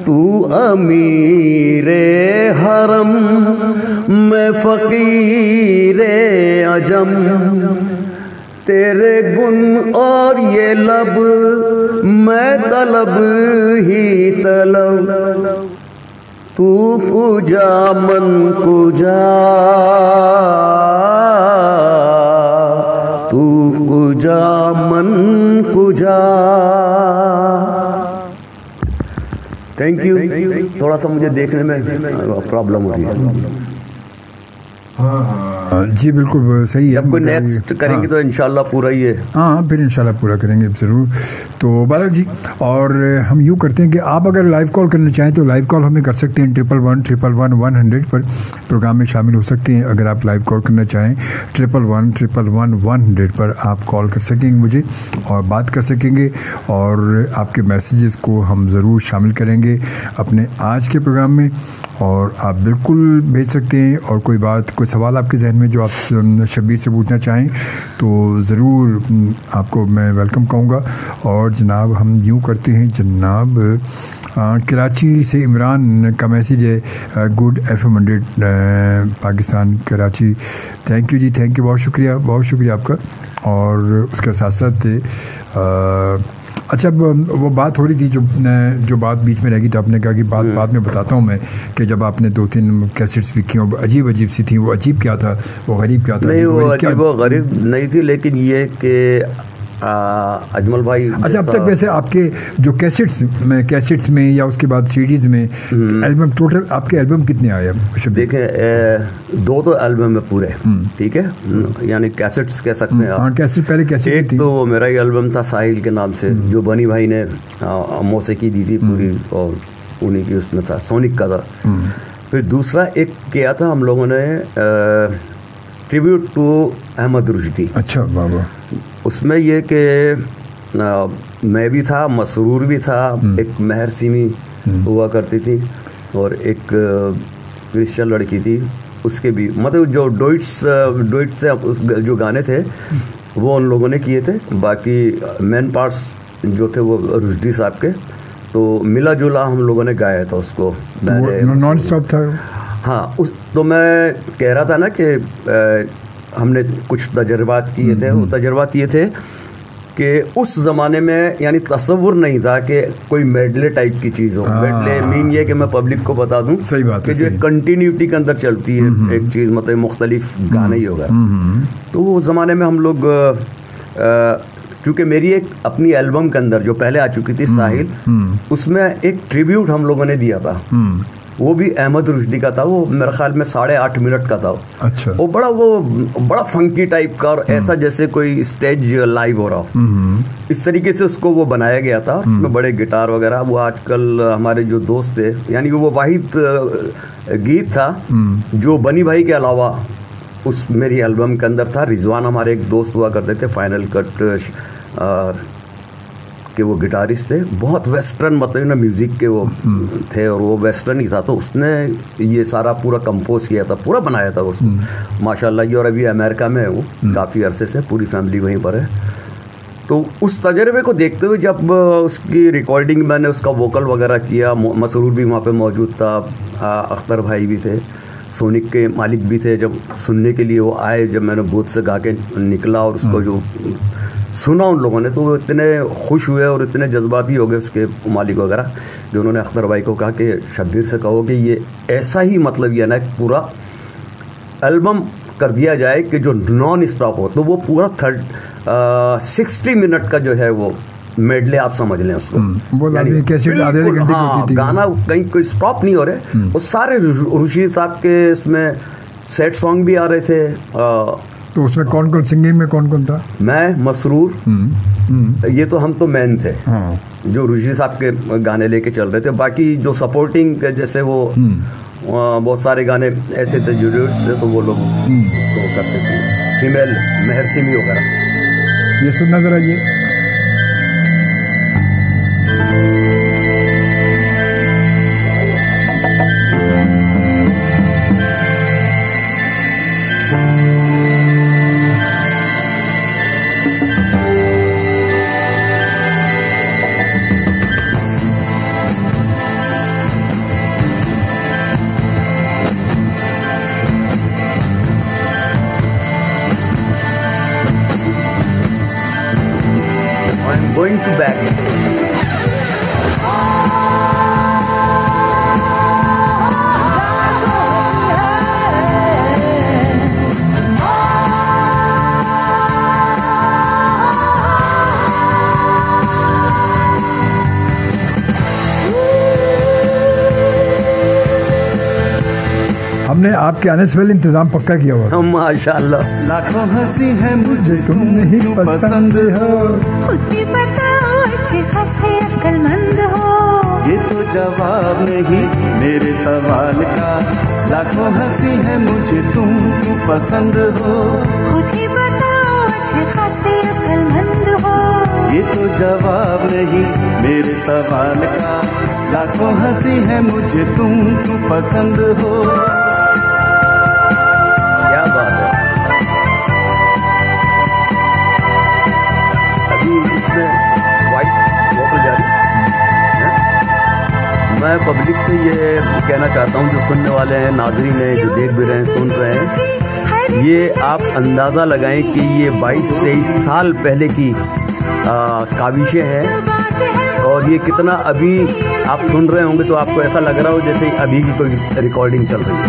C: तू अमीरे हरम मैं फ़कीरे अजम, तेरे गुन और ये लब मैं तलब ही तलब, तू कुजा मन कुजा, तू कुजा मन कुजा। Thank you. थोड़ा सा मुझे देखने में प्रॉब्लम हो रही है।
B: हाँ जी, बिल्कुल सही है।
C: जब कोई नेक्स्ट करेंगे तो इंशाल्लाह पूरा ही है।
B: हाँ, फिर इंशाल्लाह पूरा करेंगे ज़रूर। तो बालक जी, और हम यूँ करते हैं कि आप अगर लाइव कॉल करना चाहें तो लाइव कॉल हमें कर सकते हैं 111 पर प्रोग्राम में शामिल हो सकते हैं। अगर आप लाइव कॉल करना चाहें 111 पर आप कॉल कर सकेंगे मुझे और बात कर सकेंगे, और आपके मैसेजेस को हम ज़रूर शामिल करेंगे अपने आज के प्रोग्राम में। और आप बिल्कुल भेज सकते हैं। और कोई बात, कोई सवाल आपके जहन में जो आप शब्बीर से पूछना चाहें तो ज़रूर आपको मैं वेलकम कहूँगा। और जनाब हम यूँ करते हैं जनाब, कराची से इमरान का मैसेज है, good FM 100 Pakistan Karachi. Thank you ji, thank you, बहुत शुक्रिया आपका। और उसके साथ साथ अच्छा वो बात हो रही थी जो बात बीच में रह गई थी, आपने कहा कि बाद में बताता हूँ मैं, कि जब आपने 2-3 कैसेट्स भी की अजीब सी थी, वो अजीब क्या था, वो गरीब क्या था?
C: नहीं, वो अजीब वो गरीब नहीं थी, लेकिन ये कि अजमल भाई,
B: अच्छा अब तक वैसे आपके जो कैसेट्स में या उसके बाद सीडीज में एल्बम, टोटल आपके एल्बम कितने आए?
C: देखें 2 तो एल्बम है पूरे, ठीक है, यानी कैसेट्स कह सकते हैं आप।
B: कैसेट, पहले कैसेट
C: एक तो वो मेरा ही एल्बम था साहिल के नाम से, जो बनी भाई ने मौसीकी दी थी पूरी, और उन्हीं की उसमें था, सोनिक का था। फिर दूसरा एक किया था हम लोगों ने, ट्रिब्यूट टू अहमद रुश्दी।
B: अच्छा बाबा,
C: उसमें ये कि मैं भी था, मसरूर भी था, एक महर सिमी हुआ करती थी, और एक क्रिश्चियन लड़की थी, उसके भी मतलब जो डोइट्स से जो गाने थे वो उन लोगों ने किए थे। बाकी मेन पार्ट्स जो थे वो रुश्दी साहब के, तो मिला जुला हम लोगों ने गाया था उसको।
B: नॉन स्टॉप था।
C: हाँ, तो मैं कह रहा था ना कि हमने कुछ तजर्बात किए थे। वो तजर्बात ये थे कि उस ज़माने में यानी तसव्वुर नहीं था कि कोई मेडले टाइप की चीज़ हो। मेडले मीन ये कि मैं पब्लिक को बता दूं,
B: सही बात
C: कि जो कंटिन्यूटी के अंदर चलती है एक चीज़, मतलब मुख्तलिफ गाने ही होगा। तो उस ज़माने में हम लोग, चूँकि मेरी एक अपनी एल्बम के अंदर जो पहले आ चुकी थी साहिल, उसमें एक ट्रिब्यूट हम लोगों ने दिया था, वो भी अहमद रुश्दी का था। वो मेरे ख्याल में 8.5 मिनट का था।
B: अच्छा।
C: वो बड़ा फंकी टाइप का, और ऐसा जैसे कोई स्टेज लाइव हो रहा हो, इस तरीके से उसको वो बनाया गया था। उसमें बड़े गिटार वगैरह, वो आजकल हमारे जो दोस्त थे, यानी वो वाहिद गीत था जो बनी भाई के अलावा उस मेरी एल्बम के अंदर था। रिजवान हमारे एक दोस्त हुआ करते थे, फाइनल कट के वो गिटारिस्ट थे, बहुत वेस्टर्न मतलब ना म्यूज़िक के वो थे, और वो वेस्टर्न ही था। तो उसने ये सारा पूरा कंपोज किया था, पूरा बनाया था उसको माशाल्लाह जी। और अभी अमेरिका में है वो, काफ़ी अरसे से, पूरी फैमिली वहीं पर है। तो उस तजर्बे को देखते हुए जब उसकी रिकॉर्डिंग मैंने उसका वोकल वगैरह किया, मसरूर भी वहाँ पे मौजूद था, अख्तर भाई भी थे, सोनिक के मालिक भी थे। जब सुनने के लिए वो आए, जब मैंने बूथ से गा के निकला और उसको जो सुना उन लोगों ने, तो वो इतने खुश हुए और इतने जज्बाती हो गए उसके मालिक वगैरह, कि उन्होंने अख्तर भाई को कहा कि शब्बीर से कहो कि ये ऐसा ही मतलब ये ना पूरा एल्बम कर दिया जाए कि जो नॉन स्टॉप हो। तो वो पूरा 60 मिनट का जो है वो मेडले आप समझ लें उसको, गाना कहीं कोई स्टॉप नहीं हो रहे। वो सारे ऋषि साहब के इसमें सेट सॉन्ग भी आ रहे थे।
B: तो उसमें कौन कौन सिंगिंग में कौन था? मैं,
C: मसरूर, ये तो हम तो मैन थे जो ऋषि साहब के गाने लेके चल रहे थे। बाकी जो सपोर्टिंग जैसे वो बहुत सारे गाने ऐसे थे जूनियर्स थे, तो वो लोग तो करते थे, फीमेल महर सिमी वगैरह।
B: ये सुनना जरा ये।
C: Going to back.
B: हमने आपके आने से पहले इंतजाम पक्का किया हुआ।
C: माशाल्लाह।
H: लाखों हंसी है मुझे तुम नहीं पसंद हो,
I: खुद भी बताओ अच्छे खासे अक्लमंद हो,
H: ये तो जवाब नहीं मेरे सवाल का। लाखों हंसी है मुझे तुम पसंद हो,
I: खुद ही बताओ अच्छे खासे अक्लमंद हो,
H: ये तो जवाब नहीं मेरे सवाल का। लाखों हंसी है मुझे तुम क्यों पसंद हो।
C: क्या बात है। अभी इसमें वाइट वाटर जारी है। मैं पब्लिक से ये कहना चाहता हूँ, जो सुनने वाले हैं, नाज़रीन हैं, जो देख भी रहे हैं, सुन रहे हैं, ये आप अंदाज़ा लगाएं कि ये 22-23 साल पहले की काविशें हैं और ये कितना अभी आप सुन रहे होंगे तो आपको ऐसा लग रहा हो जैसे अभी की कोई रिकॉर्डिंग चल रही है।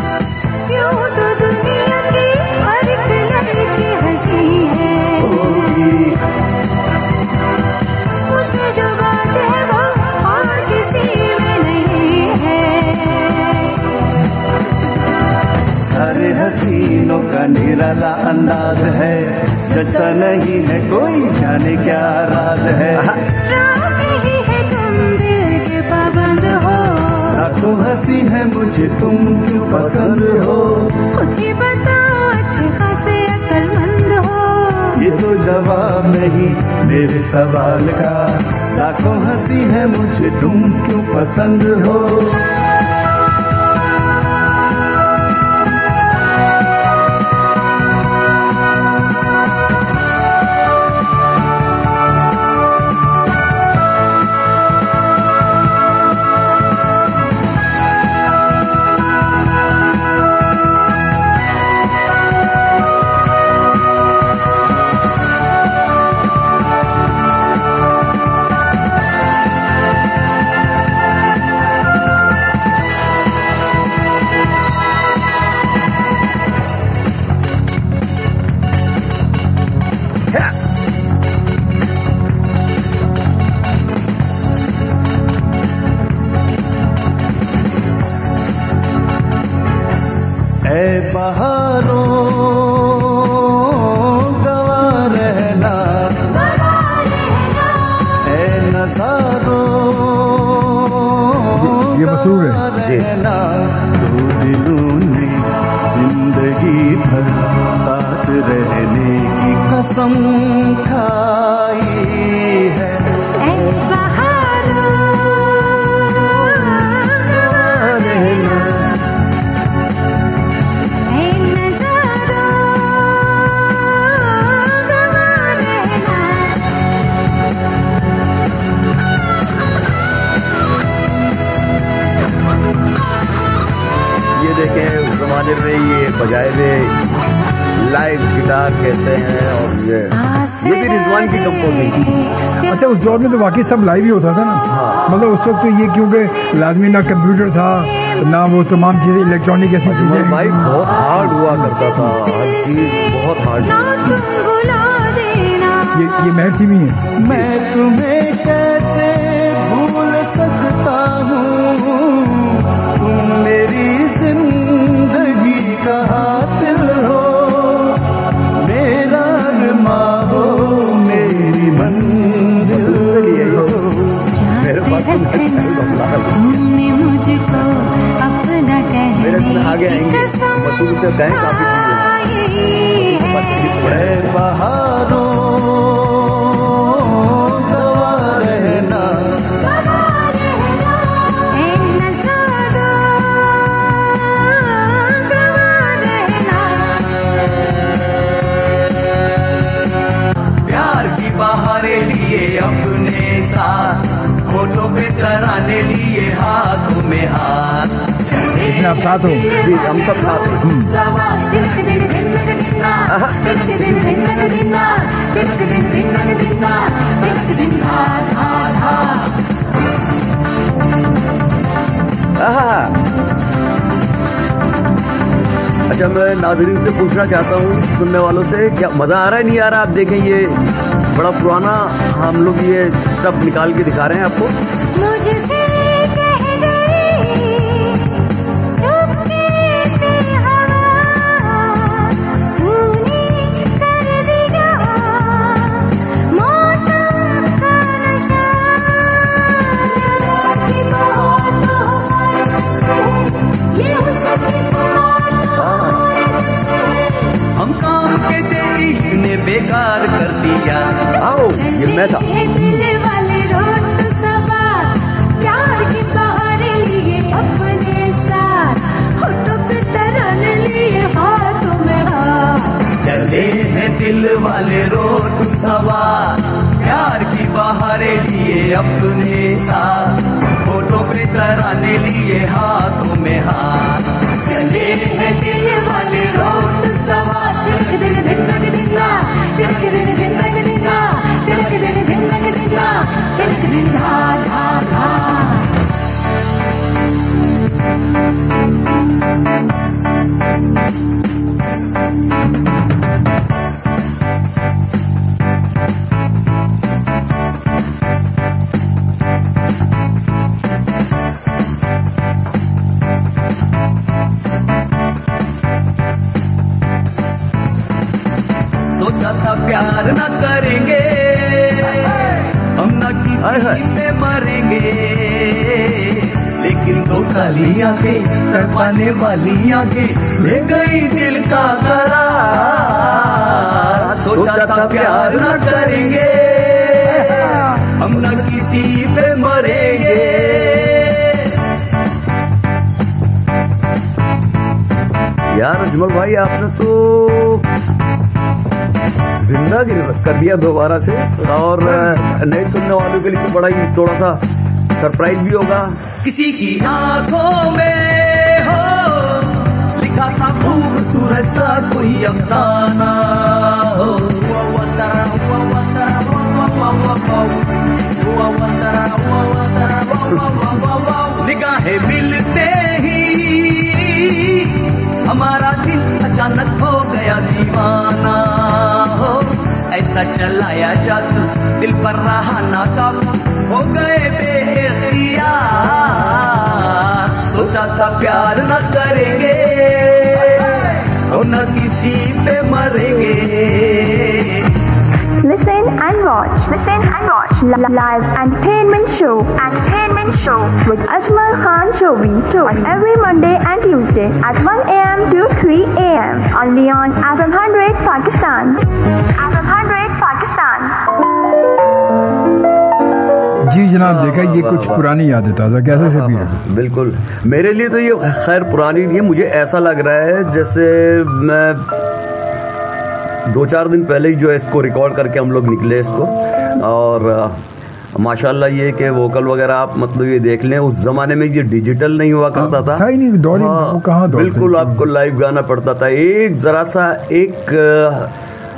H: सारे हसीनों का निराला अंदाज है, जचता नहीं है कोई जाने क्या राज है।
I: राज ही है तुम दिल के पाबंद हो,
H: लाखों हंसी है मुझे तुम क्यों पसंद हो।
I: खुद ही बताओ अच्छे खासे अक्लमंद हो,
H: ये तो जवाब नहीं मेरे सवाल का। लाखों हंसी है मुझे तुम क्यों पसंद हो। ऐ बहारों गवा रहना, ऐ नज़ारों
B: ये मशहूर है
H: रहना। दो दिलों ने जिंदगी भर साथ रहने की कसम खाई है।
C: देखें उस ज़माने में ये बजाए हुए लाइव गिटार कहते हैं और ये भी रिजवान की कंपोजिंग थी।
B: अच्छा, उस दौर में तो वाकई सब लाइव ही होता था ना।
C: हाँ।
B: मतलब उस वक्त तो ये क्योंकि लाजमी ना कंप्यूटर था ना वो तमाम चीज़ें इलेक्ट्रॉनिक ऐसी चीज़ें।
C: भाई बहुत हार्ड हुआ करता था, हर चीज़ बहुत हार्ड।
B: ये महर सिमी है।
H: मैं तुम्हें कैसे भूल सकता हूँ, तुम मेरी जिंदगी का हासिल हो, मेरा अरमां हो, मेरी मंजिल हो।
I: तुमने मुझको अपना कहने की कसम खाई है।
H: बहारों गवा रहना,
J: प्यार की बहारें लिए अपने साथ, होठों पे तराने लिए हाथों में हाथ।
B: इतने आप साथ हो
C: जी, हम सब साथ अच्छा, मैं नाज़रीन से पूछना चाहता हूँ, सुनने वालों से, क्या मज़ा आ रहा है नहीं आ रहा? आप देखें ये बड़ा पुराना हम लोग ये स्टफ निकाल के दिखा रहे हैं आपको।
I: मुझसे कह गई चुपके से हवा, तूने कर दिया मौसम का नशा। की बात तो हमारे से, ये उसकी बात तो हमारे से।
J: हम काम के तेरी ने बेकार कर दिया।
C: आओ, ये मैं था।
I: दिल वाले रोड सवार, प्यार की
J: अपने साथ, होठों पे तराने लिए हाथों में हाथ।
I: चले हैं दिल वाले रोड सवार, दिन दिन दिन दिन दिन ना, दिन दिन दिन दिन दिन दिन ना, दिन दिन दिन दिन दिन दिन ना, दिन दिन धा धा धा।
J: सोचा था प्यार न करेंगे हम, न किसी पे मरेंगे, लेकिन दो काली आंखें तड़पाने वाली आंखें ले गई दिल का करार। सोचा था प्यार न करेंगे हम, न किसी पे मरेंगे।
C: यार अजमल भाई आपने तो जिंदा कर दिया दोबारा से, और नए सुनने वालों के लिए तो बड़ा ही थोड़ा सा सरप्राइज भी होगा।
J: किसी की आंखों में हो लिखा था खूबसूरत सा कोई अफसाना हो, निगाहें मिलते ही हमारा दिल अचानक हो गया दीवाना हो। ऐसा चलाया जादू दिल पर रहा ना काबू, हो गए बेइख्तियार। सोचा था प्यार न करेंगे और न किसी पे मरेंगे।
A: Listen and watch. Listen and watch. Live entertainment show with Ajmal Khan Shobi on every Monday and Tuesday at 1 a.m. to 3 a.m. only on FM 100 Pakistan. FM 100 Pakistan.
B: जी जनाब, देखा ये कुछ पुरानी यादें ताज़ा कैसे शबीर?
C: बिल्कुल, मेरे लिए तो ये खैर पुरानी नहीं है, मुझे ऐसा लग रहा है जैसे मैं 2-4 दिन पहले ही जो है इसको रिकॉर्ड करके हम लोग निकले इसको। और माशाल्लाह ये कि वोकल वगैरह आप मतलब ये देख लें, उस ज़माने में ये डिजिटल नहीं हुआ करता था
B: ही नहीं, दौड़ कहाँ दौड़,
C: बिल्कुल आपको लाइव गाना पड़ता था। एक ज़रा सा एक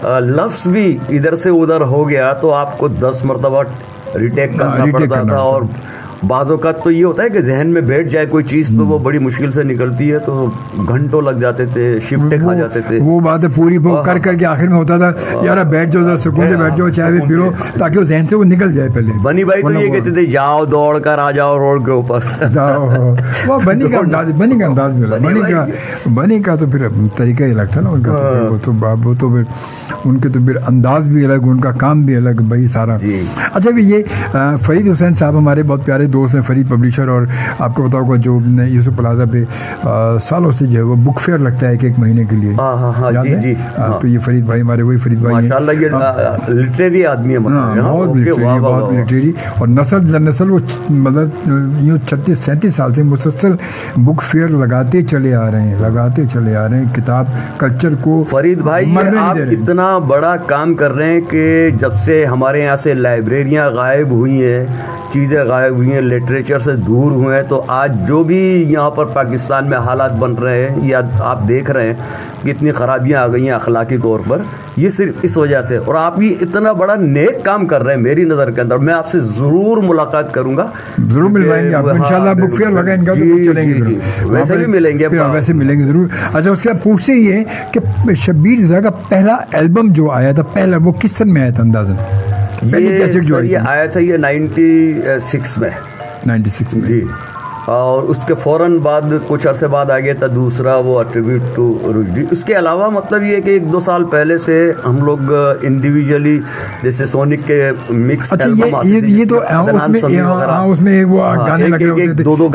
C: लफ्ज़ भी इधर से उधर हो गया तो आपको 10 मरतबा रिटेक करना पड़ता था। और बाज़ों का तो ये होता है कि जहन में बैठ जाए कोई चीज़ तो वो बड़ी मुश्किल से निकलती है, तो घंटों लग जाते थे, शिफ्टें खा जाते थे।
B: वो बात है पूरी कर करके आखिर में होता था यार बैठ जाओ जरा सुकून से बैठ जाओ, चाय भी पी लो ताकि वो जहन से वो निकल जाए। पहले
C: बनी भाई तो ये कहते थे जाओ दौड़ कर आ जाओ रोड के ऊपर
B: जाओ। वो बनी का अंदाज मिला, बनी का तो फिर तरीका ही अलग था ना उनका, वो तो फिर उनके तो फिर अंदाज भी अलग, उनका काम भी अलग भाई सारा। अच्छा भी ये फरीद हुसैन साहब हमारे बहुत प्यारे दोस्त हैं, फरीद पब्लिशर, और आपको पता होगा जो यूसुफ प्लाजा पे सालों से जो है वो बुक फेयर लगता है एक महीने के लिए।
C: जी।
B: तो ये फरीद भाई हमारे वही फरीद भाई
C: माशाल्लाह ये लिटरेरी आदमी है,
B: बहुत लिटरेरी और नस्ल दर नस्ल वो मतलब यूँ 36-37 साल से मुसलसल बुक फेयर लगाते चले आ रहे हैं किताब कल्चर को।
C: फरीद भाई आप इतना बड़ा काम कर रहे हैं कि जब से हमारे यहाँ से लाइब्रेरियाँ गायब हुई हैं, चीज़ें गायब हुई हैं, लिटरेचर से दूर हुए हैं, तो आज जो भी यहाँ पर पाकिस्तान में हालात बन रहे हैं या आप देख रहे हैं कि इतनी ख़राबियाँ आ गई हैं अखलाकी तौर पर, ये सिर्फ इस वजह से। और आप ये इतना बड़ा नेक काम कर रहे हैं मेरी नज़र के अंदर। मैं आपसे ज़रूर मुलाकात करूँगा,
B: ज़रूर मिलवाएंगे आप इंशाल्लाह। बुक फेयर लगा इनका तो चलेंगे,
C: वैसे भी मिलेंगे,
B: वैसे मिलेंगे ज़रूर। अच्छा उसके बाद पूछते ही है कि शब्बीर ज़रा का पहला एल्बम जो आया था, पहला वो किस सन में आया था अंदाज़न?
C: ये आया था ये 96 में
B: 96 में
C: जी। और उसके फ़ौरन बाद कुछ अरसे बाद आ गया था दूसरा वो अट्रीब्यूट टू रुश्दी। उसके अलावा मतलब ये कि 1-2 साल पहले से हम लोग इंडिविजुअली जैसे सोनिक के मिक्स
B: एल्बम आते थे, ये तो उसमें वो गाने लगे होते थे, दो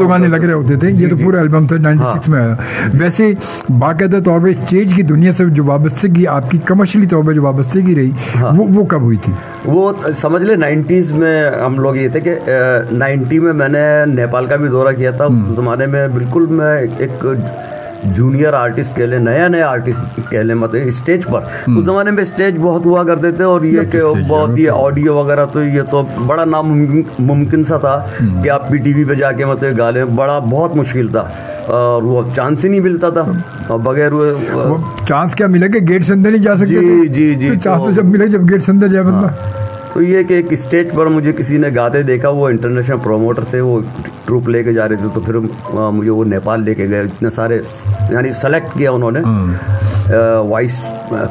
B: गाने लग रहे होते थे। ये तो पूरा एल्बम था 96 में आया। वैसे बाकायदा तौर पर स्टेज की दुनिया से जो वाबस्तगी आपकी कमर्शियली तौर पर जो वाबस्तगी रही वो कब हुई थी?
C: वो समझ ले 90s में हम लोग ये थे कि 90 में मैंने नेपाल का भी दौरा किया था। उस ज़माने में बिल्कुल मैं एक जूनियर आर्टिस्ट कह लें, नया आर्टिस्ट कह लें, मतलब स्टेज पर उस ज़माने में स्टेज बहुत हुआ करते थे और ये कि बहुत ये ऑडियो वगैरह तो ये तो बड़ा नामुमकिन सा था कि आप PTV पे जाके मतलब गा लें, बड़ा बहुत मुश्किल था और वो चांस ही नहीं मिलता था और बगैर वो
B: चांस क्या मिला कि गेट से अंदर नहीं जा सकते। जी तो चांस तो जब मिले जब गेट से अंदर जाए बंदा।
C: तो ये कि एक स्टेज पर मुझे किसी ने गाते देखा, वो इंटरनेशनल प्रोमोटर थे, वो ट्रूप लेके जा रहे थे, तो फिर मुझे वो नेपाल लेके गए, इतने सारे यानी सेलेक्ट किया उन्होंने वॉइस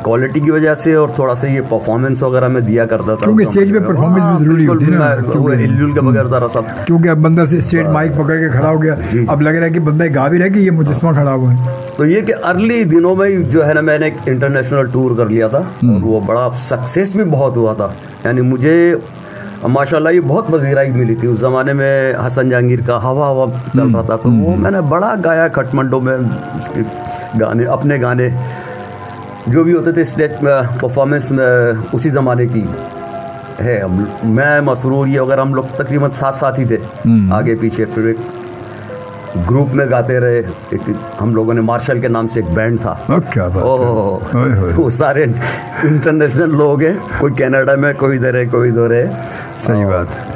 C: क्वालिटी की वजह से और थोड़ा सा ये परफॉर्मेंस वगैरह में दिया करता था,
B: क्योंकि स्टेज पे परफॉर्मेंस भी जरूरी होती है ना,
C: हिलजुल के बगैर था सब,
B: क्योंकि अब बंदा से स्टेज माइक पकड़ के खड़ा हो गया, अब लग रहा है कि बंदा गा भी रहा है कि ये मुजस्मा खड़ा हुआ है।
C: तो ये कि अर्ली दिनों में जो है ना मैंने एक इंटरनेशनल टूर कर लिया था और वो बड़ा सक्सेस भी बहुत हुआ था, यानी मुझे माशाल्लाह ये बहुत पजीराई मिली थी। उस ज़माने में हसन जहांगीर का हवा हवा चल रहा था, तो वो मैंने बड़ा गाया काठमांडू में, गाने अपने गाने जो भी होते थे स्टेज परफॉर्मेंस में उसी ज़माने की है। मैं मसरूर ये अगर हम लोग तकरीबन 7 साथी थे आगे पीछे, फिर एक ग्रुप में गाते रहे। एक हम लोगों ने मार्शल के नाम से एक बैंड था,
B: क्या बात है।
C: वो सारे इंटरनेशनल लोग हैं, कोई कनाडा में, कोई इधर है, कोई इधर है।
B: सही बात है।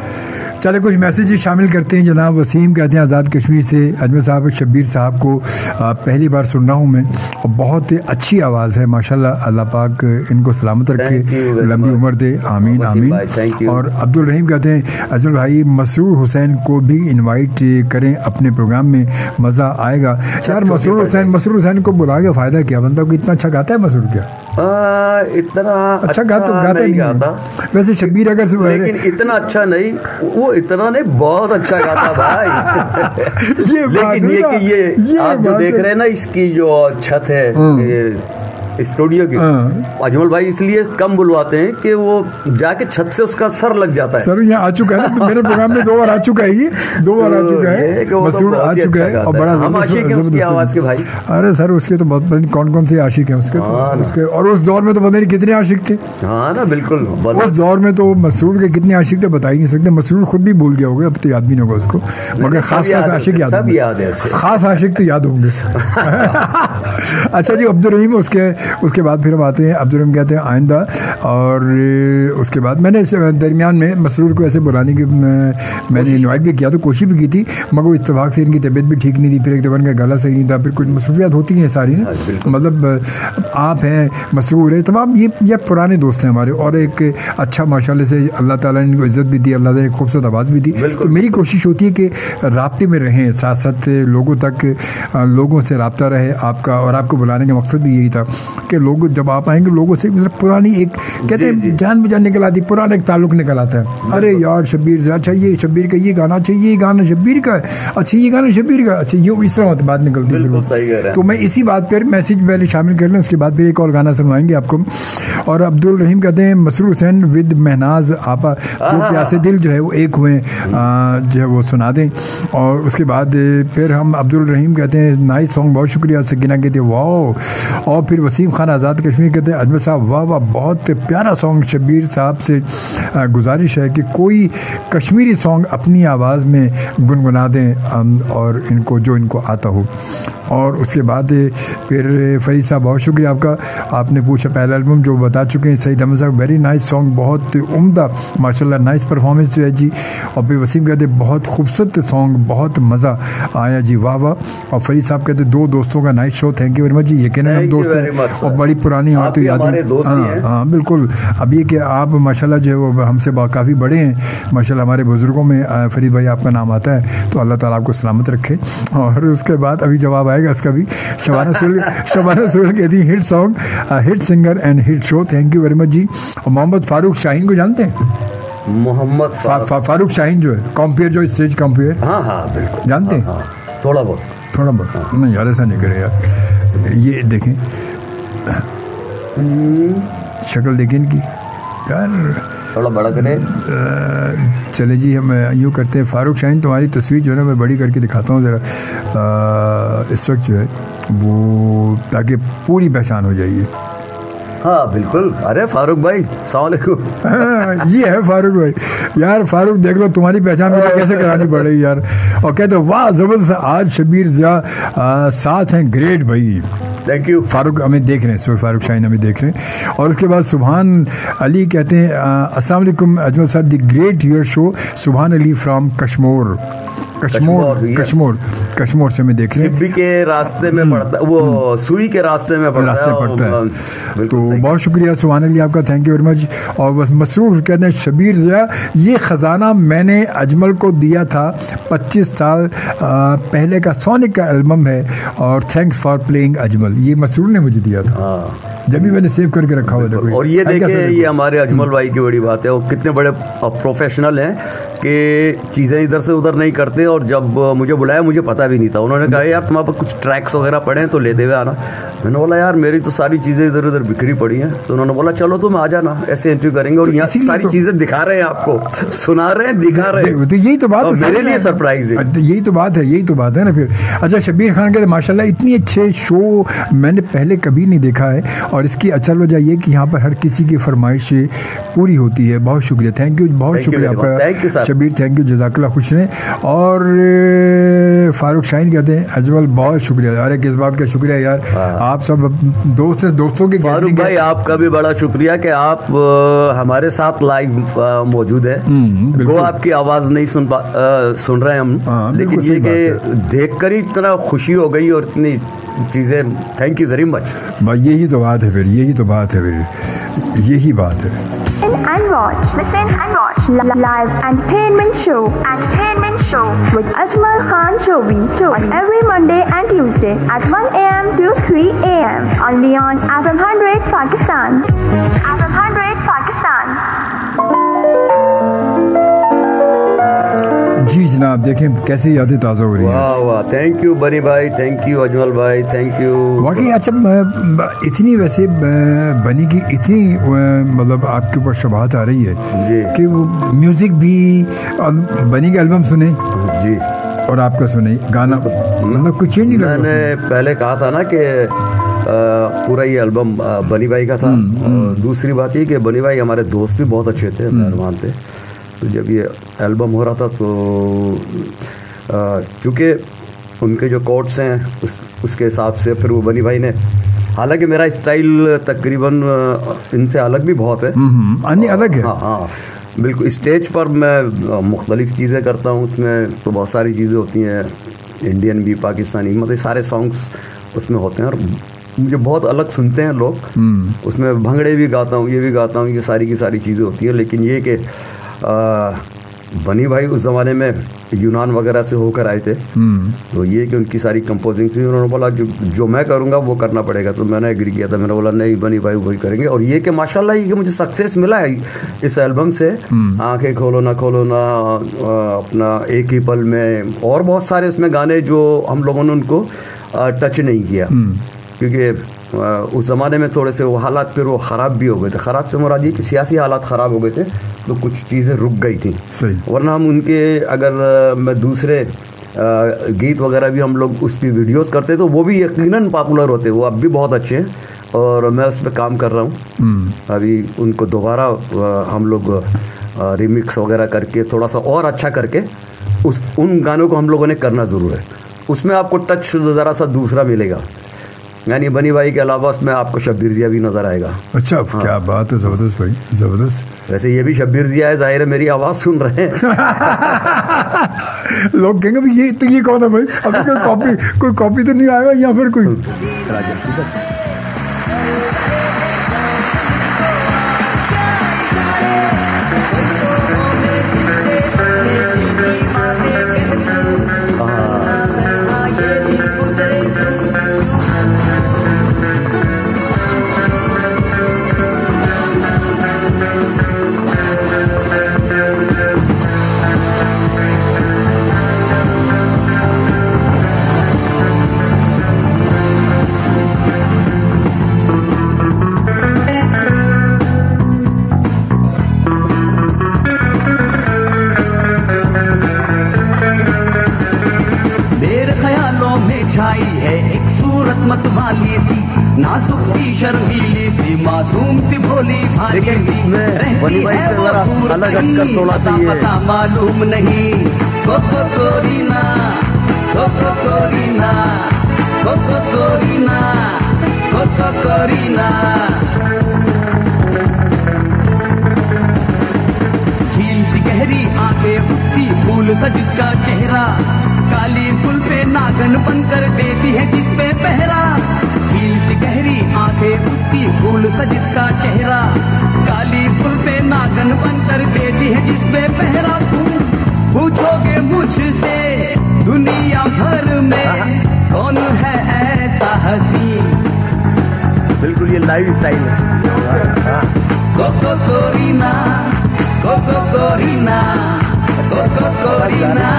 B: चले कुछ मैसेजेस शामिल करते हैं। जनाब वसीम कहते हैं आज़ाद कश्मीर से, अजमल साहब शब्बीर साहब को पहली बार सुन रहा हूँ मैं और बहुत ही अच्छी आवाज़ है माशाल्लाह, अल्लाह पाक इनको सलामत रखे, लंबी उम्र दे, आमीन आमीन। और अब्दुल रहीम कहते हैं अजमल भाई मसरूर हुसैन को भी इनवाइट करें अपने प्रोग्राम में, मज़ा आएगा। यार मसरूर हुसैन को बुला के फ़ायदा क्या, बंदा को इतना अच्छा गाता है मसरूर क्या?
C: इतना
B: अच्छा गाता नहीं गाता वैसे शब्बीर, अगर
C: लेकिन इतना अच्छा नहीं, वो इतना नहीं, बहुत अच्छा गाता भाई। लेकिन ये आप जो देख रहे हैं ना, इसकी जो छत है स्टूडियो की, अजमल भाई इसलिए कम बुलवाते हैं कि वो जाके छत से उसका सर लग जाता है।
B: सर यहाँ आ चुका है ना, मेरे प्रोग्राम में 2 बार आ चुका है, ये 2 बार आ चुका है, मसरूर आ चुका है और बड़ा
C: हम आशिक हैं उसकी आवाज के भाई।
B: अरे सर उसके तो बहुत कौन से आशिक हैं उसके, और उस दौर में तो पता नहीं कितने आशिक थे।
C: हाँ ना बिल्कुल,
B: उस दौर में तो मसरूर के कितने आशिक थे बता ही नहीं सकते। मसरूर खुद भी भूल गया होगा, अब तो याद भी नहीं होगा उसको, मगर खास आशिक याद है, खास आशिक तो याद होंगे। अच्छा जी, अब्दुल रहीम उसके बाद फिर हम आते हैं। अब्दुल रहीम कहते हैं आइंदा, और उसके बाद मैंने दरमियान में मसरूर को ऐसे बुलाने की मैंने इनवाइट भी किया, तो कोशिश भी की थी, मगर इत्तेफाक से इनकी तबीयत भी ठीक नहीं थी, फिर एक दफ़ा इनका गला सही नहीं था, फिर कुछ मसरूफियात होती हैं सारी ना, मतलब आप हैं, मसरूर है, तमाम ये पुराने दोस्त हैं हमारे, और एक अच्छा माशाल्लाह से अल्लाह ताला ने इनको इज़्ज़त भी दी, अल्लाह ने खूबसूरत आवाज़ भी दी। तो मेरी कोशिश होती है कि राब्ते में रहें, साथ साथ लोगों तक, लोगों से रब्ता रहे आपका, और आपको बुलाने का मकसद भी यही था कि लोग जब आप आएंगे लोगों से पुरानी एक कहते हैं जान पहचान निकल आती, पुराना एक ताल्लुक निकल आता है। अरे यार शब्बीर से, अच्छा ये शब्बीर का ये गाना, अच्छा ये गाना शब्बीर का है, अच्छा ये गाना शब्बीर का, अच्छा ये इस तरह बात निकलती है। तो मैं इसी बात पर मैसेज पहले शामिल कर लूँ, उसके बाद फिर एक और गाना सुनवाएंगे आपको। और अब्दुल रहीम कहते हैं मसरूर हुसैन विद महनाज आपा दो प्यासे दिल जो है वो एक हुए, जो है वो सुना दें। और उसके बाद फिर हम अब्दुल रहीम कहते हैं नाइस सॉन्ग, बहुत शुक्रिया। सकीना कहते हैं वाह। और फिर वसीम खान आज़ाद कश्मीर कहते हैं अजमल साहब वाह वाह बहुत प्यारा सॉन्ग। शब्बीर साहब से गुजारिश है कि कोई कश्मीरी सॉन्ग अपनी आवाज़ में गुनगुना दें और इनको आता हो। और उसके बाद फिर फरीद साहब बहुत शुक्रिया आपका, आपने पूछा पहला एल्बम जो बता चुके हैं। सईद अहमद साहब वेरी नाइस सॉन्ग, बहुत उम्दा माशाल्लाह, नाइस परफॉर्मेंस जो है जी। और फिर वसीम कहते बहुत खूबसूरत सॉन्ग, बहुत मज़ा आया जी, वाह वाह। और फरीद साहब कहते 2 दोस्तों का nice show, thank you very much जी। ये कहना हम दोस्त हैं और बड़ी पुरानी हमारी तो याद है। हाँ बिल्कुल। अब ये कि आप माशाल्लाह जो है वो हमसे काफ़ी बड़े हैं माशाल्लाह, हमारे बुज़ुर्गों में फरीद भाई आपका नाम आता है, तो अल्लाह ताला आपको सलामत रखे। और उसके बाद अभी जवाब आएगा इसका भी। शबाना सुहेल कहती है hit song, hit singer and hit show, thank you very much जी। और मोहम्मद फारूक शाहीन को जानते हैं?
C: मोहम्मद
B: फारूक शाहीन जो है कॉम्पियर, जो स्टेज कॉम्पियर,
C: हाँ बिल्कुल
B: जानते हैं?
C: थोड़ा बहुत
B: नहीं यार ऐसा नहीं करे यार। ये देखें शक्ल देखें इनकी यार,
C: थोड़ा बड़ा करें।
B: चले जी हम यूँ करते हैं। फारूक शाहीन तुम्हारी तस्वीर जो है ना मैं बड़ी करके दिखाता हूँ ज़रा इस वक्त जो है वो, ताकि पूरी पहचान हो जाइए।
C: हाँ बिल्कुल। अरे फारूक भाई अस्सलाम वालेकुम।
B: ये है फारूक भाई। यार फारूक देख लो तुम्हारी पहचान मुझे कैसे करानी पड़ रही यार। और कहते वाह जबरदस्त, आज शबीर ज़िया साथ हैं, ग्रेट भाई।
C: Thank you.
B: फारूक हमें देख रहे हैं, सो फारूक शाहीन हमें देख रहे हैं। और उसके बाद सुभान अली कहते हैं अस्सलाम वालेकुम Ajmal sir, the great your show. सुभान अली फ्रॉम कश्मीर से मैं देख रहे हैं।
C: सिब्बी के रास्ते में पड़ता, वो सुई के रास्ते में पड़ता है।
B: तो बहुत शुक्रिया सुभान अली आपका, थैंक यू वेरी मच। और बस मसरूर कहते हैं शबीर ज़िया, ये ख़जाना मैंने अजमल को दिया था 25 साल पहले का सोनिक का एल्बम है, और थैंक्स फॉर प्लेइंग अजमल। ये मसरूर ने मुझे दिया था जब भी मैंने सेव करके रखा हुआ था।
C: और ये देखिए, ये हमारे अजमल भाई की बड़ी बात है, वो कितने बड़े प्रोफेशनल हैं कि चीज़ें इधर से उधर नहीं करते। और जब मुझे बुलाया मुझे पता भी नहीं था, उन्होंने कहा यार तुम्हारे पास कुछ ट्रैक्स वगैरह पड़े हैं तो लेते हुए आना। मैंने बोला यार मेरी तो सारी चीज़ें इधर उधर बिखरी पड़ी हैं। तो उन्होंने बोला चलो तुम आ जाना, ऐसे इंटरव्यू करेंगे और यहाँ सारी चीज़ें दिखा रहे हैं, आपको सुना रहे हैं, दिखा रहे हैं।
B: तो यही तो बात है,
C: मेरे लिए सरप्राइज है।
B: यही तो बात है ना फिर। अच्छा, शबीर खान कहते माशाल्लाह इतनी अच्छे शो मैंने पहले कभी नहीं देखा है, और इसकी असल वजह ये कि यहाँ पर हर किसी की फरमाइश पूरी होती है। बहुत शुक्रिया, थैंक यू, बहुत शुक्रिया आपका शबीर, थैंक यू, जज़ाकल्लाह, खुश रहें। और फारूक शाहीन कहते हैं अजमल बहुत शुक्रिया। अरे किस बात का शुक्रिया यार, आप सब दोस्तों के।
C: फारूक भाई आपका भी बड़ा शुक्रिया कि आप हमारे साथ लाइव मौजूद है। वो आपकी आवाज़ नहीं सुन रहे हैं हम, लेकिन ये कि देखकर ही इतना खुशी हो गई और इतनी चीज़ें, थैंक यू वेरी मच।
B: यही तो बात है फिर, यही बात है।
A: Listen and watch live entertainment show with Ajmal Khan Shobi on every Monday and Tuesday at 1 a.m. to 3 a.m. only on FM 100 Pakistan. FM 100 Pakistan.
B: जी जनाब, देखें कैसी यादें ताज़ा हो रही हैं।
C: वाह वाह, थैंक यू बनी भाई, थैंक यू अजमल भाई, थैंक यू।
B: वाकई अच्छा, इतनी वैसे बनी की इतनी मतलब आपके ऊपर शबाहत आ रही है
C: जी
B: कि वो म्यूज़िक भी बनी का एल्बम सुने
C: जी,
B: और आपका सुने गाना, मतलब कुछ चेंज नहीं लगा।
C: मैंने पहले कहा था ना कि पूरा ये एल्बम बनी भाई का था। दूसरी बात ये कि बनी भाई हमारे दोस्त भी बहुत अच्छे थे, मेहरबान थे। तो जब ये एल्बम हो रहा था तो चूँकि उनके जो कोट्स हैं उसके हिसाब से फिर वो बनी भाई ने, हालांकि मेरा स्टाइल तकरीबन इनसे अलग भी बहुत है,
B: अन्य अलग है।
C: हाँ बिल्कुल। स्टेज पर मैं मुख्तलिफ चीज़ें करता हूँ, उसमें तो बहुत सारी चीज़ें होती हैं, इंडियन भी, पाकिस्तानी, मतलब सारे सॉन्ग्स उसमें होते हैं और मुझे बहुत अलग सुनते हैं लोग। उसमें भंगड़े भी गाता हूँ, ये भी गाता हूँ, ये सारी की सारी चीज़ें होती हैं। लेकिन ये कि बनी भाई उस ज़माने में यूनान वगैरह से होकर आए थे, तो ये कि उनकी सारी कंपोजिंग से उन्होंने बोला जो मैं करूँगा वो करना पड़ेगा। तो मैंने एग्री किया था, मैंने बोला नहीं बनी भाई वही करेंगे। और ये कि माशाल्लाह ये कि मुझे सक्सेस मिला है इस एल्बम से। आंखें खोलो ना अपना एक ही पल में, और बहुत सारे उसमें गाने जो हम लोगों ने उनको टच नहीं किया, क्योंकि उस ज़माने में थोड़े से वो हालात फिर वो ख़राब भी हो गए थे। ख़राब से मुराद ये कि सियासी हालात ख़राब हो गए थे, तो कुछ चीज़ें रुक गई थी। वरना हम उनके अगर मैं दूसरे गीत वगैरह भी हम लोग उसकी वीडियोस करते तो वो भी यकीनन पॉपुलर होते, वो अब भी बहुत अच्छे हैं और मैं उस पर काम कर रहा हूँ। अभी उनको दोबारा हम लोग रिमिक्स वगैरह करके थोड़ा सा और अच्छा करके उन गानों को हम लोगों ने करना ज़रूर है। उसमें आपको टच ज़रा सा दूसरा मिलेगा, यानी बनी भाई के अलावा उसमें आपको शब्बीर ज़िया भी नज़र आएगा।
B: अच्छा, हाँ। क्या बात है, ज़बरदस्त भाई, ज़बरदस्त।
C: वैसे ये भी शब्बीर ज़िया है, जाहिर है मेरी आवाज़ सुन रहे हैं।
B: लोग कहेंगे भाई ये कौन है भाई, अभी कोई कॉपी तो नहीं आएगा या फिर कोई।
J: नाजुक सी शर्मीली सी मासूम सी भोली भाली रहती है वो दूर कहीं, पता पता मालूम नहीं। कोको कोरीना, कोको कोरीना, कोको कोरीना, कोको कोरीना। झील सी गहरी आंखें उसकी फूल सा जिसका चेहरा, काली फूल पे नागन बनकर देती है जिस पे पहरा। झील सी गहरी आंखें उसकी फूल सा जिसका चेहरा, काली फूल पे नागन बनकर देती है जिस पे पहरा। पूछोगे मुझसे दुनिया भर में कौन है ऐसा हसीन।
C: बिल्कुल ये लाइव स्टाइल है।
J: कोको कोरीना, कोको कोरीना, कोको कोरीना,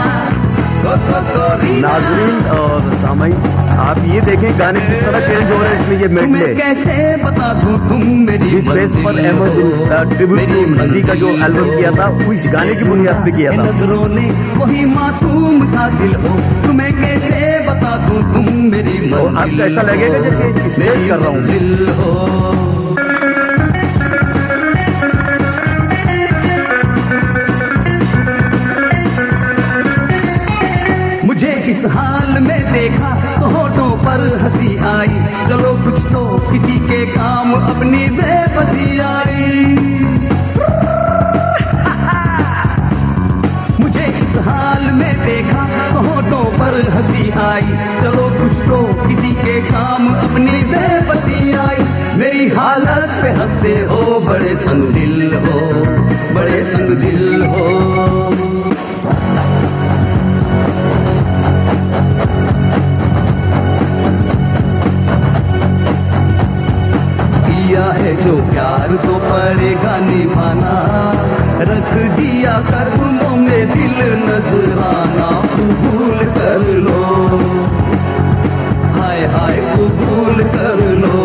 J: कोको कोरीना।
C: नाज़रीन और सामाईन, आप ये देखें गाने किस तरह चेंज हो रहे हैं इसमें। ये मेडले
J: कैसे बता दूं तुम मेरी
C: जिस बेस पर ट्रिब्यूट टू नदी का जो एल्बम किया था वो इस गाने की बुनियाद पे किया था।
J: नजरों ने वही मासूम सा दिल हो, तुम्हें कैसे बता दूं तुम मेरी मंजिल।
C: आपको ऐसा लगेगा जैसे स्टेज कर रहा हूँ।
J: मुझे इस हाल में देखा तो होठों पर हंसी आई, चलो कुछ तो किसी के काम अपनी बेबसी आई। मुझे इस हाल में देखा तो होठों पर हंसी आई, चलो कुछ तो किसी के काम अपनी बेबसी आई। मेरी हालत पे हंसते हो, बड़े संग दिल हो, बड़े संग दिल हो। है जो प्यार तो पड़ेगा निभाना, रख दिया कदमों में दिल नजराना। कबूल कर लो, हाय हाय कबूल कर लो।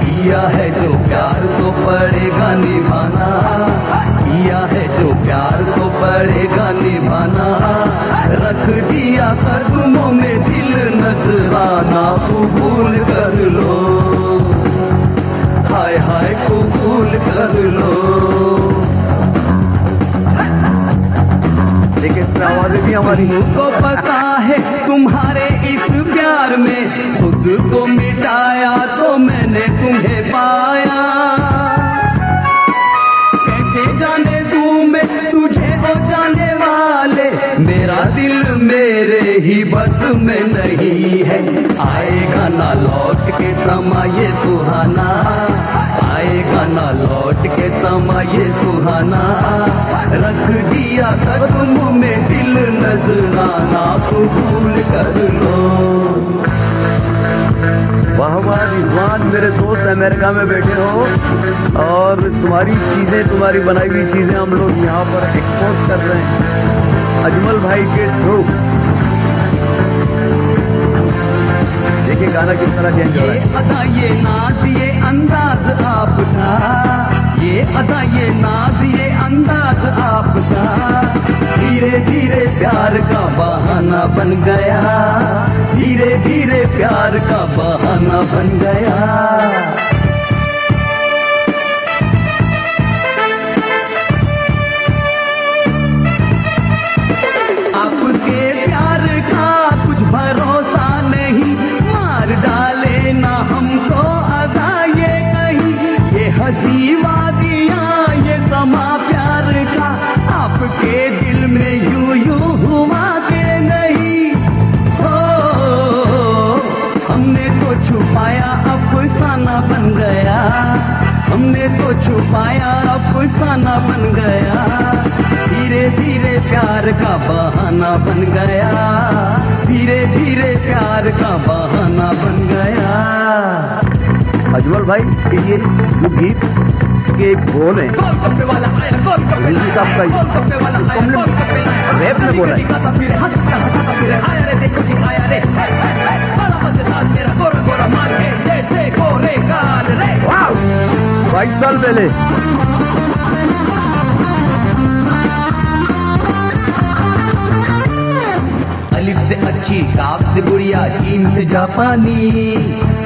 J: किया है जो प्यार तो पड़ेगा निभाना, किया है जो प्यार तो पड़ेगा निभाना। रख दिया कदमों में दिल नजराना। कबूल कर लो, हाय हाय कबूल कर लो।
C: देखिए इसमें आवाजें भी हमारी।
J: तुमको पता है तुम्हारे इस प्यार में खुद को मिटाया तो मैंने तुम्हें पाया। कैसे जाने दूं मैं तुझे हो जाने वाले, मेरा दिल मेरे ही बस में नहीं है। आएगा ना लौट के समा ये सुहाना, आएगा ना लौट के समा ये सुहाना। रख दिया कदमों में दिल नजराना। कबूल कर लो।
C: वाह वाह रिजवान, मेरे दोस्त अमेरिका में बैठे हो और तुम्हारी चीज़ें, तुम्हारी बनाई हुई चीज़ें हम लोग यहाँ पर एक्सपोज कर रहे हैं अजमल भाई के थ्रू। देखिए गाना किस तरह चेंज हो रहा है।
J: ये अदा ये नाज ये अंदाज आपका, ये अदा ये नाज ये अंदाज आपका। धीरे धीरे प्यार का बहाना बन गया, धीरे धीरे प्यार का बहाना बन गया। आपके प्यार का कुछ भरोसा नहीं, मार डाले ना हमको अदा ये कहीं। ये हंसी वादियाँ ये समा प्यार का आपके दिल में यूं यूं हुआ के नहीं। हो हमने तो छुपाया अफसाना बन गया, हमने तो छुपाया अफसाना बन गया। धीरे धीरे प्यार का बहाना बन गया, धीरे धीरे प्यार का बहाना बन गया।
C: अजमल भाई ये जो गीत के बोल हैं म्यूजिक आपका रैप में बोला है 22 साल पहले।
J: अलिफ से अच्छी काफ से गुड़िया जीम से जापानी,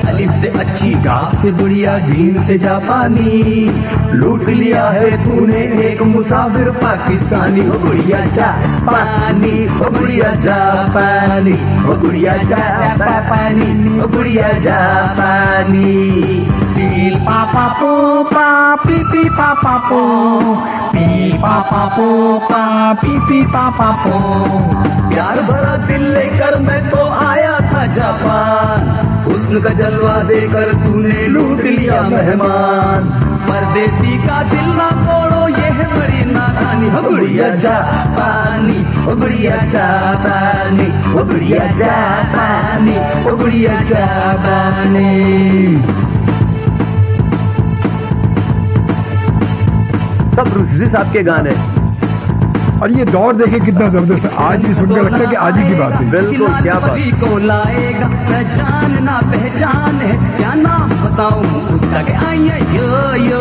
J: अलिफ से अच्छी काफ से गुड़िया जीम से जापानी। लूट लिया है तूने एक मुसाफिर पाकिस्तानी, हो गुड़िया जापानी, हो गुड़िया जापानी, हो गुड़िया जापानी, हो गुड़िया जापानी। पी पापा पो पा पी पी पापा पो, पी पापा पो पा पी पापा पो। प्यार भरा दिल लेकर मैं तो आया था जापान, हुस्न का जलवा देकर तूने लूट लिया मेहमान। परदेसी का दिल ना तोड़ो ये है बड़ी नादानी, हो गुड़िया जापानी, हो गुड़िया जापानी, हो गुड़िया जापानी, हो गुड़िया जापानी।
C: सब रुश्दी साहब के गाने,
B: और ये दौर देखे कितना जबरदस्त है, आज भी सुनकर लगता है कि आज ही की बात है।
C: बिल्कुल, क्या बात
J: को लाएगा पहचान ना पहचान है, क्या नाम बताऊं उसका, क्या यो यो,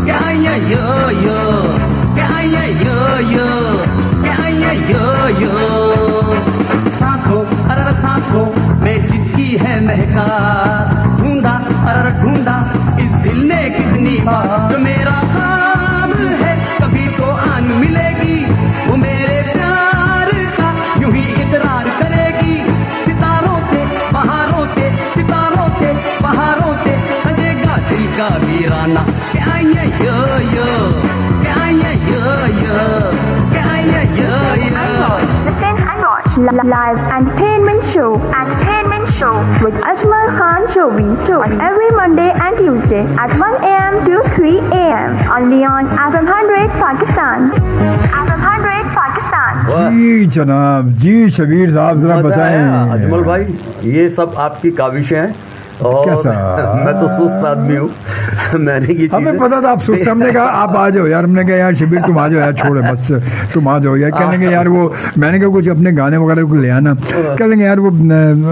J: क्या यो यो, क्या यो यो, क्या यो यो। सांसों अरर सांसों में जिसकी है महका, ढूंढा अरर ढूंढा इस दिल ने कितनी बार, जो मेरा काम है कभी तो आन मिलेगी, वो मेरे प्यार का यूं ही इकरार करेगी। सितारों से बहारों से, सितारों से बहारों से सजेगा दिल का वीराना, क्या ये यो यो, क्या ये यो यो, क्या ये यो यो।
A: Listen and watch live entertainment show with Ajmal Khan Shobi on every Monday and Tuesday at 1 a.m. to 3 a.m. only on FM 100 Pakistan. FM 100 Pakistan.
B: जी जनाब, जी शबीर साहब जरा बताएं।
C: अजमल भाई, ये सब आपकी काविशें हैं और मैं तो सुस्त आदमी हूँ। मैंने की
B: हमें पता था आप सुस्त, हमने कहा आप आ जाओ यार, हमने कहा यार शबीर तुम आ जाओ यार, छोड़े बस तुम आ जाओ यार। कह लेंगे यार वो, मैंने कहा कुछ अपने गाने वगैरह को ले आना, कह लेंगे यार वो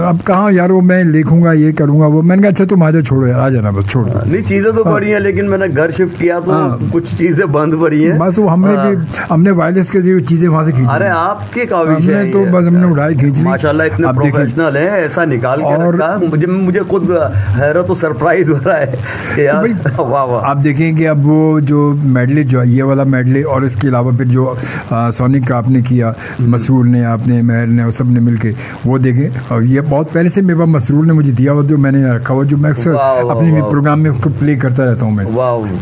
B: अब कहाँ यार वो मैं लिखूंगा ये करूंगा वो, मैंने कहा अच्छा तुम आ जाओ, छोड़ो यार, आ जाना बस, छोड़ दो।
C: नहीं चीजें तो पड़ी हैं, लेकिन मैंने घर शिफ्ट किया तो कुछ चीजें बंद पड़ी हैं, बस
B: वो हमने वायरलेस के जरिए चीजें वहाँ से खींची।
C: अरे आपके काविशें
B: तो बस हमने उड़ाई खींच ली,
C: माशाल्लाह इतने प्रोफेशनल है, ऐसा निकाल के रखा, मुझे खुद हैरत तो सरप्राइज हो रहा है यार, वाह वाह।
B: आप देखें कि अब वो जो मेडले जो ये वाला मेडले, और इसके अलावा फिर जो सोनिक का आपने किया, मसरूर ने, आपने, महर ने, और सब ने मिलके वो देखें। और ये बहुत पहले से मेरे पास मसरूर ने मुझे दिया हुआ, जो मैंने रखा हुआ, जो मैं अक्सर अपने प्रोग्राम में उसको प्ले करता रहता हूँ मैं।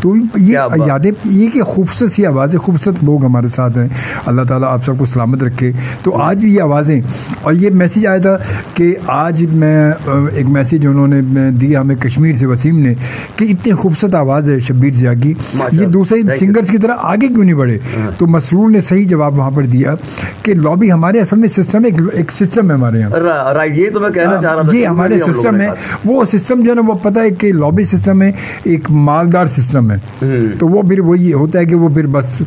B: तो ये यादें, ये कि खूबसूरत सी आवाज़ें, खूबसूरत लोग हमारे साथ हैं, अल्लाह ताला आप सबको सलामत रखे। तो आज भी ये आवाज़ें, और ये मैसेज आया था कि आज मैं एक मैसेज उन्होंने दिया हमें कश्मीर से, वसीम ने, कि इतनी खूबसूरत आवाज़ है शब्बीर ज़िया की, ये दूसरे सिंगर्स की तरह आगे क्यों नहीं बढ़े। तो मसरूर ने सही जवाब वहाँ पर दिया कि लॉबी हमारे असल में सिस्टम, एक सिस्टम है हमारे यहाँ,
C: राइट, ये तो मैं कहना चाह रहा था,
B: ये हमारे सिस्टम है, वो सिस्टम जो है ना, वो पता है कि लॉबी सिस्टम है, एक मालदार सिस्टम है। तो वो फिर वही होता है कि वो फिर बस,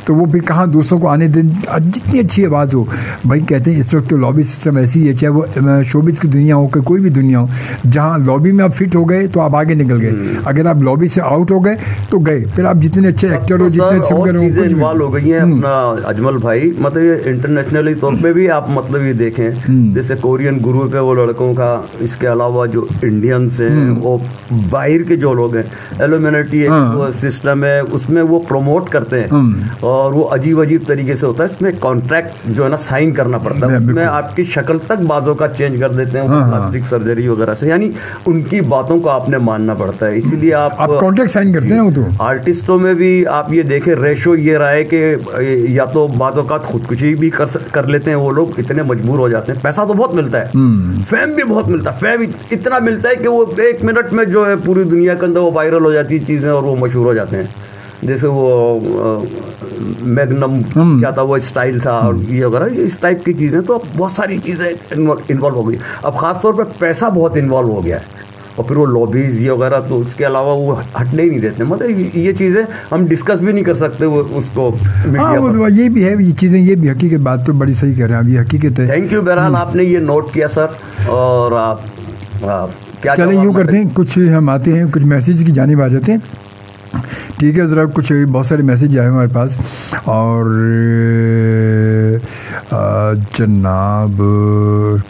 B: तो वो फिर कहाँ दूसरों को आने दें, जितनी अच्छी आवाज़ हो भाई। कहते हैं इस वक्त तो लॉबी सिस्टम ऐसी है, चाहे वो शोबिस की दुनिया हो, कोई भी दुनिया हो, जहाँ लॉबी में आप फिट हो गए तो आप आगे निकल गए, अगर आप लॉबी से आउट हो गए तो गए, फिर आप जितने अच्छे एक्टर हो, जितने सिंगर हो,
C: चीज़ें इन्वॉल्व हो गई हैं अपना अजमल भाई। मतलब ये इंटरनेशनली तौर पे भी आप मतलब ये देखें, जैसे कोरियन गुरु पे वो लड़कों का, इसके अलावा जो इंडियंस हैं, वो बाहर के जो लोग हैं, एलुमिनिटी सिस्टम है, उसमें वो प्रमोट करते हैं, और वो अजीब अजीब तरीके से होता है। इसमें कॉन्ट्रैक्ट जो है ना साइन करना पड़ता है, उसमें आपकी शक्ल तक बाजों का चेंज कर देते हैं प्लास्टिक सर्जरी वगैरह से, यानी उनकी बातों को आपने मानना पड़ता है, इसीलिए आप
B: कॉन्ट्रैक्ट साइन करते हैं। वो तो आर्टिस्टों
C: में भी आप ये देखें, रेशो ये रहा है कि या तो बाजों का खुदकुशी भी कर लेते हैं वो लोग, इतने मजबूर हो जाते हैं। पैसा तो बहुत मिलता है, फेम भी बहुत मिलता है, फेम इतना मिलता है कि वो 1 मिनट में जो है पूरी दुनिया के अंदर वो वायरल हो जाती है चीज़ें, और वो मशहूर हो जाते हैं। जैसे वो मैग्नम क्या था, वो स्टाइल था, और ये वगैरह इस टाइप की चीज़ें, तो अब बहुत सारी चीज़ें इन्वॉल्व हो गई। अब ख़ास तौर पे पैसा बहुत इन्वॉल्व हो गया है, और फिर वो लॉबीज ये वगैरह, तो उसके अलावा वो हटने ही नहीं देते। मतलब ये चीज़ें हम डिस्कस भी नहीं कर सकते वो उसको मीडिया पर।
B: ये भी है, ये चीज़ें, ये भी हकीकत, बात तो बड़ी सही कह रहे हैं आप, ये हकीकत है।
C: थैंक यू, बहरहाल आपने ये नोट किया सर। और आप क्या
B: चलें यूँ करते हैं, कुछ हम आते हैं, कुछ मैसेज की जानिब आ जाते हैं। ठीक है, ज़रा कुछ बहुत सारे मैसेज आए हमारे पास। और जनाब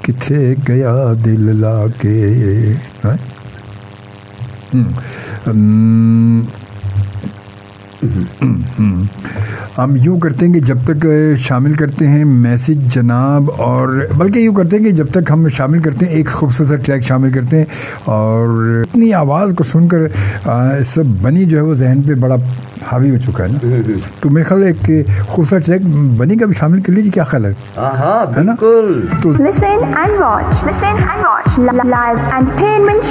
B: किथे गया दिल लाके, हम यूँ करते हैं कि जब तक शामिल करते हैं मैसेज जनाब, और बल्कि यूँ करते हैं कि जब तक हम शामिल करते हैं एक खूबसूरत सा ट्रैक शामिल करते हैं, और इतनी आवाज़ को सुनकर सब बनी जो है वो जहन पे बड़ा हावी हो चुका है ना। तो मेरे ख्याल एक खूबसूरत ट्रैक बनी का भी शामिल कर लीजिए, क्या ख्याल है?
C: हाँ बिल्कुल।
B: तो
A: Listen and watch live entertainment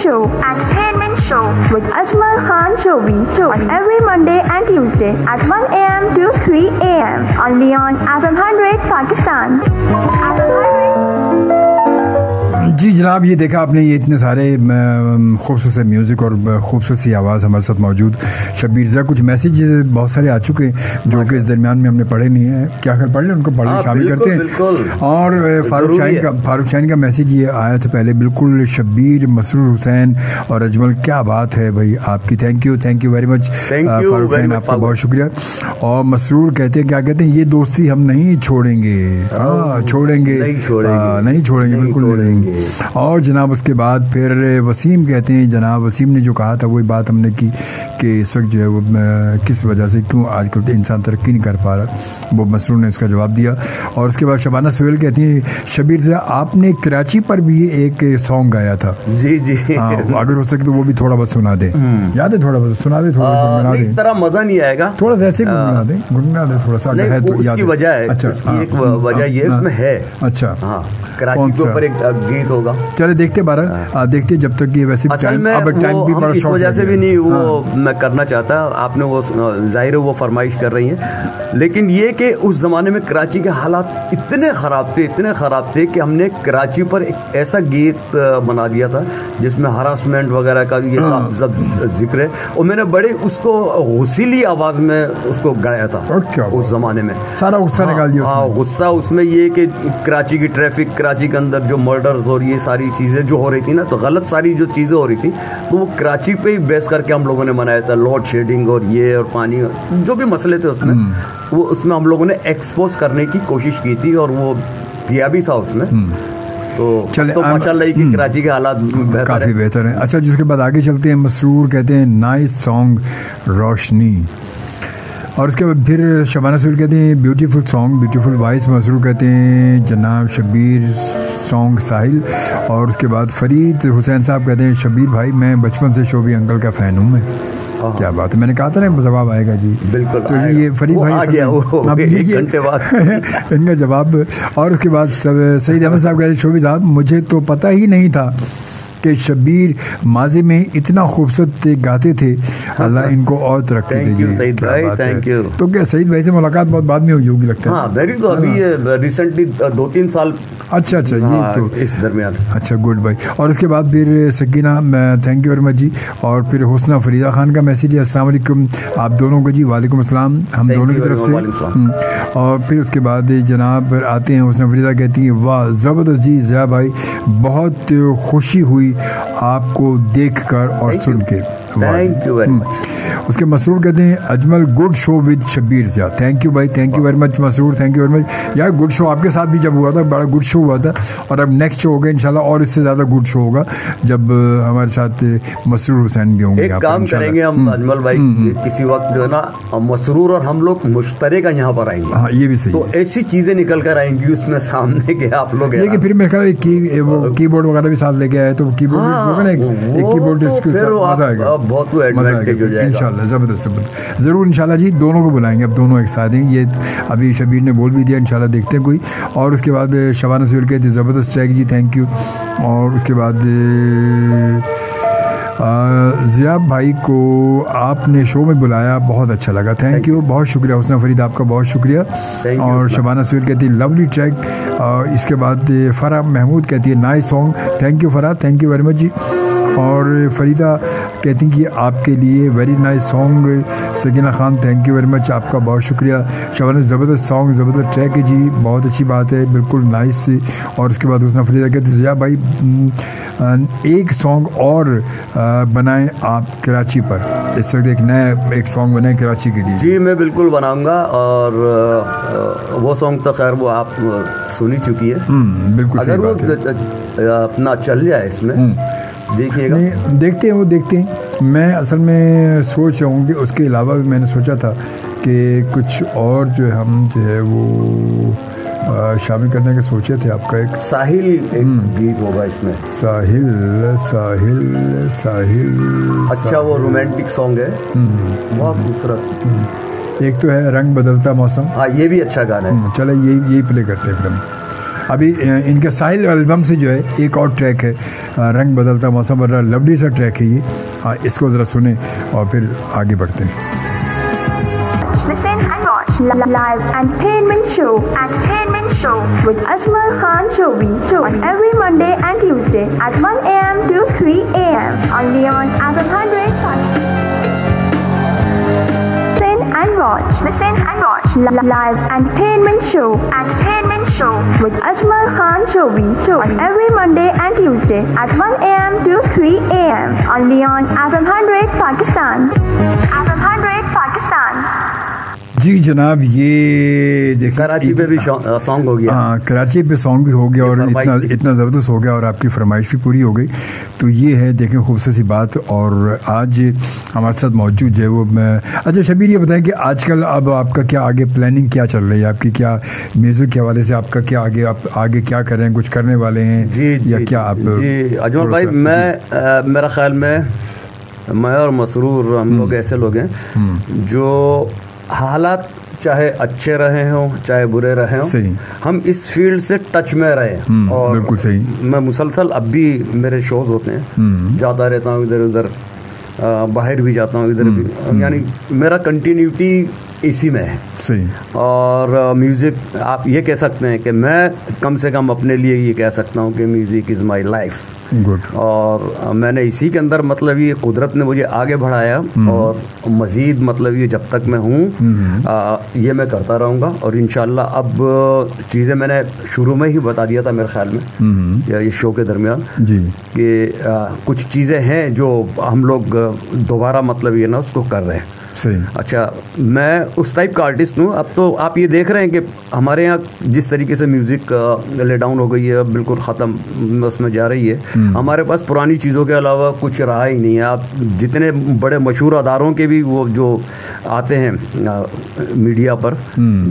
A: show with Ajmal Khan Shobi on every Monday and Tuesday at 1 a.m. to 3 a.m. only on FM 100 Pakistan.
B: जी जनाब, ये देखा आपने, ये इतने सारे खूबसूरत से म्यूज़िक और खूबसूरत सी आवाज़ हमारे साथ मौजूद शब्बीर ज़ा। कुछ मैसेज बहुत सारे आ चुके हैं जो कि इस दरमियान में हमने पढ़े नहीं हैं, क्या खैर पढ़ लें, उनको पढ़ लें, शामिल करते हैं। और फारूक शाहीन का मैसेज ये आया था पहले, बिल्कुल शब्बीर, मसरूर हुसैन और अजमल, क्या बात है भाई आपकी, thank you very much Farooq Shaheen, आपका बहुत शुक्रिया। और मसरूर कहते हैं, क्या कहते हैं, ये दोस्ती हम नहीं छोड़ेंगे, छोड़ेंगे नहीं छोड़ेंगे, बिल्कुल छोड़ेंगे। और जनाब उसके बाद फिर वसीम कहते हैं, जनाब वसीम ने जो कहा था वही बात हमने की कि इस वक्त जो है वो किस वजह से, क्यों आजकल इंसान तरक्की नहीं कर पा रहा, वो मसरूर ने उसका जवाब दिया। और उसके बाद शबाना सुहेल कहती हैं, शब्बीर ज़ा आपने कराची पर भी एक सॉन्ग गाया था।
C: जी
B: हाँ, अगर हो सके तो वो भी थोड़ा बहुत सुना दे, याद है? थोड़ा बहुत सुना दे, थोड़ा गुनगुना दे।
C: इस तरह मजा नहीं आएगा,
B: थोड़ा सा ऐसे गुनगुना दे थोड़ा सा, है तो
C: उसकी वजह है। अच्छा, एक वजह ये उसमें है।
B: अच्छा,
C: हाँ, कराची के ऊपर एक गीत होगा।
B: चले देखते देखते जब तक ये वैसे
C: असल में टाइम भी बड़ा इस वजह से भी नहीं वो मैं करना चाहता, आपने वो जाहिर है वो फरमाइश कर रही हैं, लेकिन ये कि उस ज़माने में कराची के हालात इतने ख़राब थे कि हमने कराची पर एक ऐसा गीत बना दिया था जिसमें हरासमेंट वगैरह का ये सब जिक्र है, और मैंने बड़े उसको गुस्सीली आवाज़ में उसको गाया था उस ज़माने में।
B: सारा गुस्सा निकाल दिया।
C: हाँ, गुस्सा उसमें ये कि कराची की ट्रैफिक, कराची के अंदर जो मर्डर्स और ये सारी चीज़ें जो हो रही थी ना, तो गलत सारी जो चीज़ें हो रही थी, तो वो कराची पे ही बेस करके हम लोगों ने बनाया था। लोड शेडिंग और ये और पानी, जो भी मसले थे उसमें, वो उसमें हम लोगों ने एक्सपोज करने की कोशिश की थी, और वो दिया भी था उसमें। तो माशाल्लाह की कराची के हालात
B: काफ़ी बेहतर हैं। अच्छा, जिसके बाद आगे चलते हैं, मसरूर कहते हैं नाइस सॉन्ग रोशनी, और उसके बाद फिर शबाना सुहेल कहते हैं beautiful song, beautiful voice. Masroor कहते हैं जनाब शब्बीर सॉन्ग साहिल। और उसके बाद फरीद हुसैन साहब कहते हैं शब्बीर भाई मैं बचपन से शोबी अंकल का फ़ैन हूँ मैं। क्या बात है, मैंने कहा था ना जवाब आएगा जी,
C: बिल्कुल।
B: तो ये फरीद भाई
C: आ गया वो एक घंटे बाद
B: इनका जवाब। और उसके बाद सईद अहमद साहब कहते हैं शोबी साहब मुझे तो पता ही नहीं था कि शब्बीर माजी में इतना खूबसूरत गाते थे, अल्लाह इनको और तरक्की दीजिए।
C: सईद भाई, थैंक यू।
B: तो क्या सईद भाई से मुलाकात बहुत बाद में हुई होगी लगता है?
C: हाँ, मेरी तो अभी रिसेंटली 2-3 साल।
B: अच्छा, ये तो
C: इस दरमियान।
B: अच्छा, गुड भाई। और उसके बाद फिर Sakina, thank you very much जी। और फिर हुस्ना फरीदा खान का मैसेज है, अस्सलाम वालेकुम आप दोनों को जी। वालेकुम अस्सलाम हम दोनों की तरफ से। और फिर उसके बाद जनाब आते हैं, हुस्ना फरीदा कहती हैं वाह ज़बरदस्त जी ज़िया भाई, बहुत खुशी हुई आपको देखकर और सुन के,
C: थैंक यू वेरी मच।
B: उसके मसरूर कहते हैं Ajmal good show with Shabbir ज़ा, थैंक यू भाई, thank you very much Masroor, thank you very much यार। गुड शो आपके साथ भी जब हुआ था, बड़ा गुड शो हुआ था, और अब नेक्स्ट शो होगा इंशाल्लाह और इससे ज़्यादा गुड शो होगा जब हमारे साथ मसरूर हुसैन भी होंगे।
C: एक काम करेंगे हम अजमल भाई, किसी वक्त जो है ना मसरूर और हम लोग मुश्तरका यहाँ पर आएंगे।
B: हाँ, ये भी सही
C: तो ऐसी चीज़ें निकल कर आएंगी उसमें सामने के आप लोग,
B: लेकिन फिर मेरे ख्याल वो कीबोर्ड वगैरह भी साथ लेके आए, तो कीबोर्ड एक कीबोर्ड मजा आएगा,
C: बहुत एडवांटेज हो जाएगा
B: इंशाल्लाह। ज़बरदस्त, ज़रूर इंशाल्लाह जी, दोनों को बुलाएंगे, अब दोनों एक साथ हैं। ये अभी शब्बीर ने बोल भी दिया, इंशाल्लाह देखते हैं कोई। और उसके बाद शबाना सुहेल कहती है ज़बरदस्त ट्रैक जी, थैंक यू। और उसके बाद ज़िया भाई को आपने शो में बुलाया, बहुत अच्छा लगा, थैंक यू, बहुत शुक्रिया। हुस्ना फरीद आपका बहुत शुक्रिया। और शबाना सुहेल कहती है लवली ट्रैक। इसके बाद फ़रा महमूद कहती है nice song, thank you Farah, thank you very much जी। और फरीदा कहती हैं कि आपके लिए very nice song. Sakina Khan thank you very much, आपका बहुत शुक्रिया। शबाना ज़बरदस्त सॉन्ग, ज़बरदस्त ट्रैक है जी, बहुत अच्छी बात है, बिल्कुल नाइस। और उसके बाद उसने फरीदा कहती है ज़िया भाई एक सॉन्ग और बनाएं आप कराची पर, इस वक्त एक सॉन्ग बना है कराची के लिए।
C: जी मैं बिल्कुल बनाऊंगा, और वो सॉन्ग तो खैर वो आप सुनी चुकी है।
B: बिल्कुल
C: अगर वो अपना चल जाए इसमें देखिएगा।
B: देखते हैं। मैं असल में सोच रहा हूँ कि उसके अलावा भी मैंने सोचा था कि कुछ और जो हम जो है वो शामिल करने के सोचे थे। आपका एक
C: साहिल एक गीत होगा इसमें।
B: साहिल
C: अच्छा वो रोमांटिक सॉन्ग है, बहुत खूबसूरत।
B: एक तो है रंग बदलता मौसम।
C: हाँ ये भी अच्छा गाना है।
B: चलो यही प्ले करते हैं फिर हम। अभी इनके साहिल एल्बम से जो है एक और ट्रैक है रंग बदलता मौसम, बड़ा लवली सा ट्रैक है ये। इसको ज़रा सुने और फिर आगे बढ़ते हैं।
A: Listen and watch live entertainment show with Ajmal Khan Shobi on every Monday and Tuesday at 1 a.m. to 3 a.m. only on FM 100. Listen and watch live entertainment show with Ajmal Khan Shobi on every Monday and Tuesday at 1 a.m. to 3 a.m. only on FM 100 Pakistan. FM 100 Pakistan.
B: जी जनाब, ये देखिए
C: कराची पे भी song हो गया।
B: हाँ, कराची पे song भी हो गया और इतना ज़बरदस्त हो गया और आपकी फरमाइश भी पूरी हो गई। तो ये है देखें खूबसूरत सी बात। और आज हमारे साथ मौजूद है वो अच्छा शबीर, ये बताएं कि आजकल अब आपका क्या आगे प्लानिंग क्या चल रही है आपकी? क्या म्यूज़िक के हवाले से आपका क्या आप आगे क्या कर रहे हैं? कुछ करने वाले हैं या क्या आप?
C: जी अजमल भाई, मैं मेरा ख्याल में मैं और मसरूर हम लोग ऐसे लोग हैं जो हालात चाहे अच्छे रहे हों चाहे बुरे रहे हों, हम इस फील्ड से टच में रहे हैं। और
B: बिल्कुल सही।
C: मैं मुसलसल अब भी मेरे शोज़ होते हैं, जाता रहता हूँ इधर उधर, बाहर भी जाता हूँ इधर भी, यानी मेरा कंटिन्यूटी इसी में है।
B: सही।
C: और म्यूज़िक आप ये कह सकते हैं कि मैं कम से कम अपने लिए ये कह सकता हूँ कि music is my life.
B: Good.
C: और मैंने इसी के अंदर मतलब ये कुदरत ने मुझे आगे बढ़ाया और मज़ीद मतलब ये जब तक मैं हूँ ये मैं करता रहूँगा। और इंशाल्लाह अब चीज़ें मैंने शुरू में ही बता दिया था मेरे ख्याल में या इस शो के दरमियान
B: जी
C: कि कुछ चीज़ें हैं जो हम लोग दोबारा मतलब ये ना उसको कर रहे हैं।
B: सही।
C: अच्छा, मैं उस टाइप का आर्टिस्ट हूँ। अब तो आप ये देख रहे हैं कि हमारे यहाँ जिस तरीके से म्यूज़िक ले डाउन हो गई है, बिल्कुल ख़त्म उसमें जा रही है। हमारे पास पुरानी चीज़ों के अलावा कुछ रहा ही नहीं है। आप जितने बड़े मशहूर अदारों के भी वो जो आते हैं मीडिया पर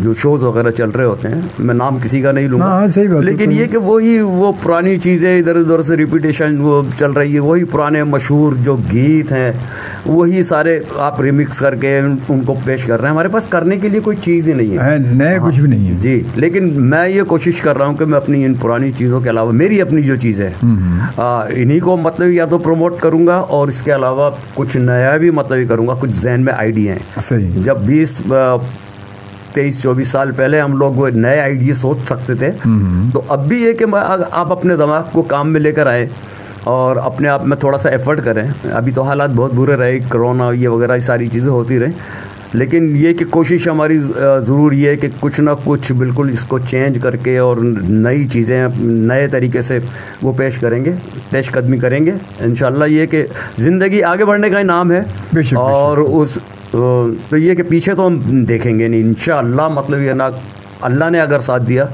C: जो शोज़ वगैरह चल रहे होते हैं, मैं नाम किसी का नहीं लूँगा, लेकिन ये कि वो पुरानी चीज़ें इधर उधर से रिपीटेशन वो चल रही है। वही पुराने मशहूर जो गीत हैं वही सारे आप रिमिक्स करके उनको पेश कर रहे हैं। हमारे पास करने के लिए कोई चीज़ ही नहीं है,
B: नया कुछ भी नहीं है
C: जी। लेकिन मैं ये कोशिश कर रहा हूँ कि मैं अपनी इन पुरानी चीज़ों के अलावा मेरी अपनी जो चीज़ें हैं इन्हीं को मतलब या तो प्रमोट करूँगा और इसके अलावा कुछ नया भी मतलब ही करूँगा। कुछ जहन में आइडिया हैं।
B: सही।
C: जब 23-24 साल पहले हम लोग वो नए आइडिया सोच सकते थे, तो अब भी ये कि आप अपने दिमाग को काम में लेकर आए और अपने आप में थोड़ा सा एफर्ट करें। अभी तो हालात बहुत बुरे रहे, कोरोना ये वगैरह ये सारी चीज़ें होती रहीं, लेकिन ये कि कोशिश हमारी ज़रूर ये है कि कुछ ना कुछ बिल्कुल इसको चेंज करके और नई चीज़ें नए तरीके से वो पेशकदमी करेंगे। इंशाल्लाह ये कि ज़िंदगी आगे बढ़ने का ही नाम है। और उस तो ये कि पीछे तो हम देखेंगे नहीं इंशाल्लाह। मतलब ये ना अल्लाह ने अगर साथ दिया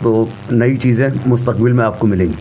C: तो नई चीज़ें मुस्तकबिल में आपको मिलेंगी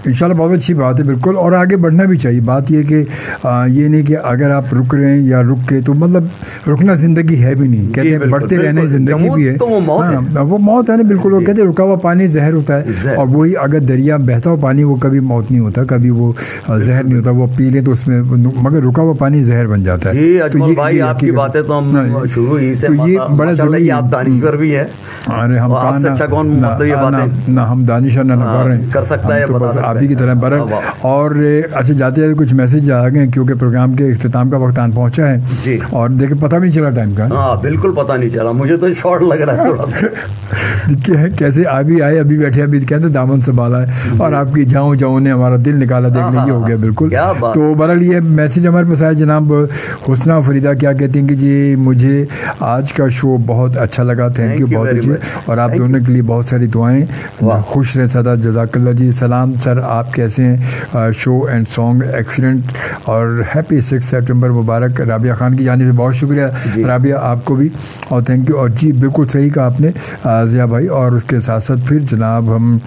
B: इंशाल्लाह। बहुत अच्छी बात है, बिल्कुल। और आगे बढ़ना भी चाहिए। बात ये कि ये नहीं कि अगर आप रुक रहे हैं या रुक के, तो मतलब रुकना ज़िंदगी है भी नहीं। कहते हैं बढ़ते रहने ज़िंदगी भी है,
C: तो वो मौत है।
B: वो मौत है ना, बिल्कुल। वो कहते हैं रुका हुआ पानी जहर होता है, और वही अगर दरिया बहता हुआ पानी वो कभी मौत नहीं होता, कभी वो जहर नहीं होता। वो पी ले तो उसमें, मगर रुका हुआ पानी जहर बन जाता है।
C: तो ये भाई आपकी बातें तो हम शुरू ही से,
B: तो ये बड़ा जरूरी।
C: आप दानिश्वर भी है।
B: अरे हम
C: अच्छा कौन मतलब ये बातें
B: ना हम दानिशर ना कर रहे हैं,
C: कर सकता है
B: आप ही की तरह बरन। और अच्छा जाते जाते कुछ मैसेज आ गए क्योंकि प्रोग्राम के इख्तिताम का वक्त आन पहुंचा है
C: जी।
B: और देखिए पता भी नहीं चला टाइम का।
C: हाँ बिल्कुल पता नहीं चला, मुझे तो शॉर्ट लग रहा है थोड़ा सा।
B: कैसे अभी आए अभी बैठे, अभी कहते दामन संभाला है और आपकी जाऊँ ने हमारा दिल निकाला देखने ये हो गया बिल्कुल। तो बहरहाल ये मैसेज हमारे पास आया। जनाब हुस्ना फरीदा क्या कहती हैं कि जी मुझे आज का शो बहुत अच्छा लगा, थैंक यू, बहुत अच्छी। और आप दोनों के लिए बहुत सारी दुआएं, खुश रहें सदा, जज़ाकल्लाह जी। सलाम सलाम सर, आप कैसे हैं? शो एंड सॉन्ग एक्सीलेंट और हैप्पी 6 सितंबर मुबारक। राबिया खान की जानिब से बहुत शुक्रिया राबिया, आपको भी और थैंक यू। और जी बिल्कुल सही कहा आपने ज़िया भाई। और उसके साथ साथ फिर जनाब हम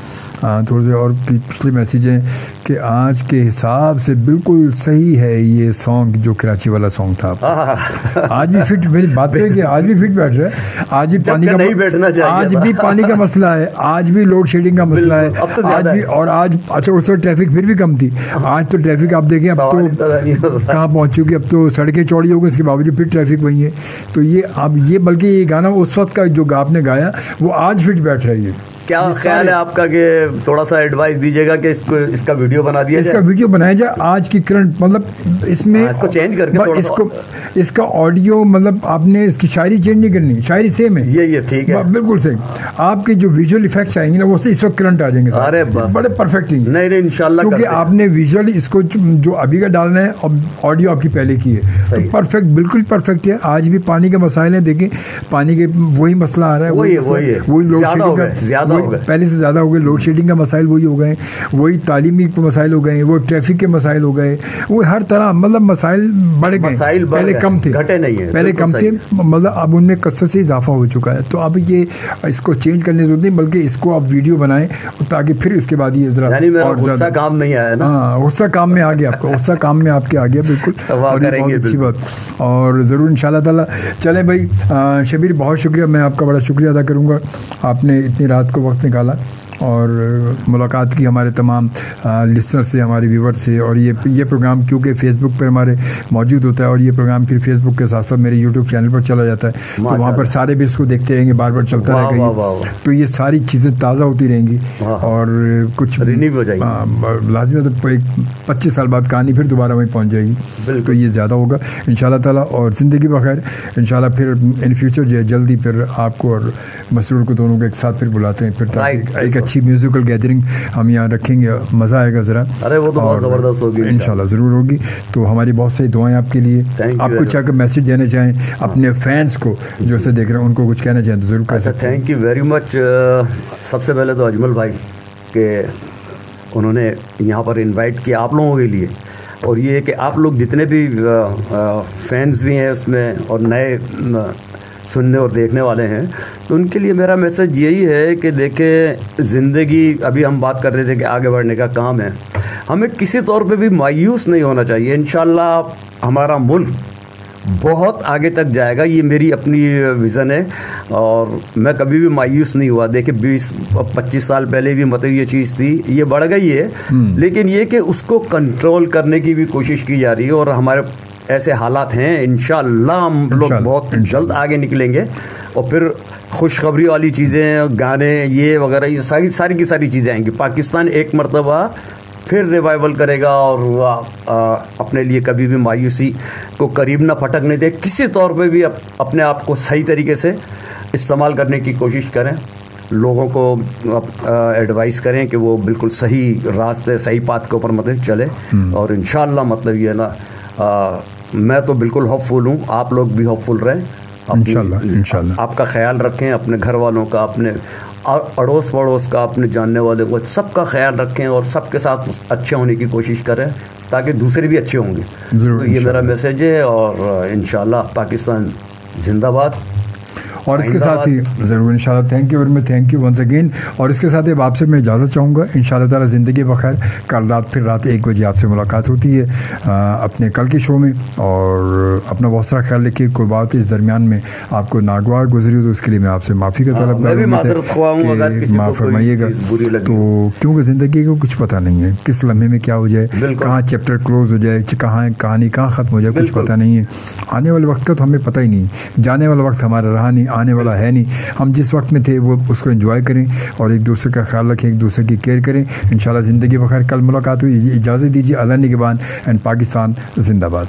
B: थोड़े से और पिछले मैसेज हैं कि आज के हिसाब से बिल्कुल सही है ये सॉन्ग जो कराची वाला सॉन्ग था। आज भी फिट, मेरी बात है कि आज भी फिट बैठ रहा है। आज भी पानी का
C: नहीं बैठना चाहिए,
B: आज भी पानी का मसला है, आज भी लोड शेडिंग का मसला है, आज भी। और आज अच्छा उस वक्त ट्रैफिक फिर भी कम थी, आज तो ट्रैफिक आप देखें अब तो कहाँ पहुँच चुकी, अब तो सड़कें चौड़ी हो गई, इसके बावजूद फिर ट्रैफिक वही है। तो ये अब ये बल्कि ये गाना उस वक्त का जो आपने गाया वो आज फिट बैठ रहा है। ये
C: क्या ख्याल है आपका कि थोड़ा सा एडवाइस दीजिएगा कि इसका वीडियो बना दिया जाए?
B: इसका वीडियो बनाया जाए आज की करंट, मतलब इसमें
C: इसको चेंज करके
B: इसका ऑडियो, मतलब आपने इसकी शायरी चेंज नहीं करनी, शायरी सेम है
C: ये ठीक है,
B: बिल्कुल सेम। आपके जो विजुअल इफेक्ट्स आएंगे ना वो से इस वक्त करंट आ जाएंगे।
C: अरे
B: बड़े परफेक्ट ही
C: नहीं इंशाल्लाह,
B: क्योंकि आपने विजुअल इसको जो अभी का डालना है और ऑडियो आपकी पहले की है, तो परफेक्ट, बिल्कुल परफेक्ट है। आज भी पानी के मसाइल हैं, देखें पानी के वही मसला आ रहा है, वही लोड शेडिंग का, पहले से ज़्यादा हो गए, लोड शेडिंग का मसाइल वही हो गए, वही तालीमी मसाइल हो गए, वो ट्रैफिक के मसाइल हो गए, वो हर तरह मतलब मसाइल बढ़ गए, पहले कम थे,
C: घटे नहीं है,
B: पहले कम थे, मतलब अब उनमें कसरत से इजाफा हो चुका है। तो अब ये इसको चेंज करने की जरूरत नहीं, बल्कि इसको आप वीडियो बनाएं ताकि फिर इसके बाद ये जरा
C: और गुस्सा काम नहीं आया ना।
B: हाँ, गुस्सा काम में आ गया आपका, गुस्सा काम में आपके आ गया, बिल्कुल और बहुत अच्छी बात। और ज़रूर इंशाल्लाह ताला चलें भाई। शबीर बहुत शुक्रिया, मैं आपका बड़ा शुक्रिया अदा करूँगा, आपने इतनी रात को वक्त निकाला और मुलाकात की हमारे तमाम लिसनर से, हमारे व्यूवर से। और ये प्रोग्राम क्योंकि फेसबुक पर हमारे मौजूद होता है और ये प्रोग्राम फिर फेसबुक के साथ साथ मेरे यूट्यूब चैनल पर चला जाता है, तो वहाँ पर सारे भी इसको देखते रहेंगे, बार बार चलता रहेगा, तो ये सारी चीज़ें ताज़ा होती रहेंगी और कुछ
C: रिन्यू हो जाएगी।
B: लाजमी तो 25 साल बाद कहानी फिर दोबारा वहीं पहुँच जाएगी, तो ये ज़्यादा होगा इंशाल्लाह ताला। और ज़िंदगी बखैर इंशाल्लाह, फिर इन फ्यूचर जो है जल्दी फिर आपको और मसरूर को दोनों को एक साथ फिर बुलाते हैं, फिर एक अच्छी म्यूजिकल गैदरिंग हम यहाँ रखेंगे, मज़ा आएगा ज़रा।
C: अरे वो तो बहुत ज़बरदस्त होगी
B: इंशाल्लाह, ज़रूर होगी। तो हमारी बहुत सारी दुआएं आपके लिए। आप कुछ अगर मैसेज देना चाहें अपने फैंस को जो से देख रहे हैं, उनको कुछ कहना चाहें तो ज़रूर कह सकते हैं।
C: Thank you very much. सबसे पहले तो अजमल भाई के उन्होंने यहाँ पर इन्वाइट किया आप लोगों के लिए, और ये कि आप लोग जितने भी फैंस भी हैं उसमें और नए सुनने और देखने वाले हैं, तो उनके लिए मेरा मैसेज यही है कि देखें, ज़िंदगी, अभी हम बात कर रहे थे कि आगे बढ़ने का काम है, हमें किसी तौर पे भी मायूस नहीं होना चाहिए। इंशाल्लाह हमारा मुल्क बहुत आगे तक जाएगा, ये मेरी अपनी विज़न है और मैं कभी भी मायूस नहीं हुआ। देखिए 20-25 साल पहले भी मतलब ये चीज़ थी, ये बढ़ गई है, लेकिन ये कि उसको कंट्रोल करने की भी कोशिश की जा रही है और हमारे ऐसे हालात हैं, इंशाल्लाह हम लोग बहुत जल्द आगे निकलेंगे और फिर खुशखबरी वाली चीज़ें, गाने ये वगैरह, ये सारी की सारी चीज़ें आएंगी। पाकिस्तान एक मरतबा फिर रिवाइवल करेगा और अपने लिए कभी भी मायूसी को करीब ना फटकने दे, किसी तौर पे भी अपने आप को सही तरीके से इस्तेमाल करने की कोशिश करें, लोगों को एडवाइस करें कि वो बिल्कुल सही रास्ते, सही पाथ के ऊपर मतलब चले। और इंशाल्लाह मतलब ये ना, मैं तो बिल्कुल होपफुल हूँ, आप लोग भी होपफुल रहें,
B: इंशाल्लाह
C: आपका ख्याल रखें, अपने घर वालों का, अपने अड़ोस पड़ोस का, अपने जानने वाले को, सबका ख्याल रखें और सबके साथ अच्छे होने की कोशिश करें ताकि दूसरे भी अच्छे होंगे। तो ये मेरा मैसेज है और इंशाल्लाह पाकिस्तान जिंदाबाद।
B: और इसके साथ ही ज़रूर इंशाल्लाह, thank you very much, thank you once again. और इसके साथ ही अब आपसे मैं इजाज़त चाहूँगा, इंशाल्लाह ताला ज़िंदगी बखैर। कल रात फिर रात 1 बजे आपसे मुलाकात होती है अपने कल के शो में। और अपना बहुत सारा ख्याल रखिए, कोई बात इस दरमियान में आपको नागवार गुजरी तो उसके लिए मैं आपसे माफ़ी का तलब माफ़ फरमाइएगा। तो क्योंकि ज़िंदगी को कुछ पता नहीं है, किस लम्हे में क्या हो जाए, कहाँ चैप्टर क्लोज हो जाए, कहाँ कहानी कहाँ ख़त्म हो जाए, कुछ पता नहीं है। आने वाले वक्त का तो हमें पता ही नहीं, जाने वाला वक्त हमारा रहा नहीं, आने वाला है नहीं। हम जिस वक्त में थे वो उसको एंजॉय करें और एक दूसरे का ख्याल रखें, एक दूसरे की केयर करें। इंशाल्लाह ज़िंदगी बखैर। कल मुलाकात हुई, इजाज़त दीजिए। अल्लाह निगहबान एंड पाकिस्तान जिंदाबाद।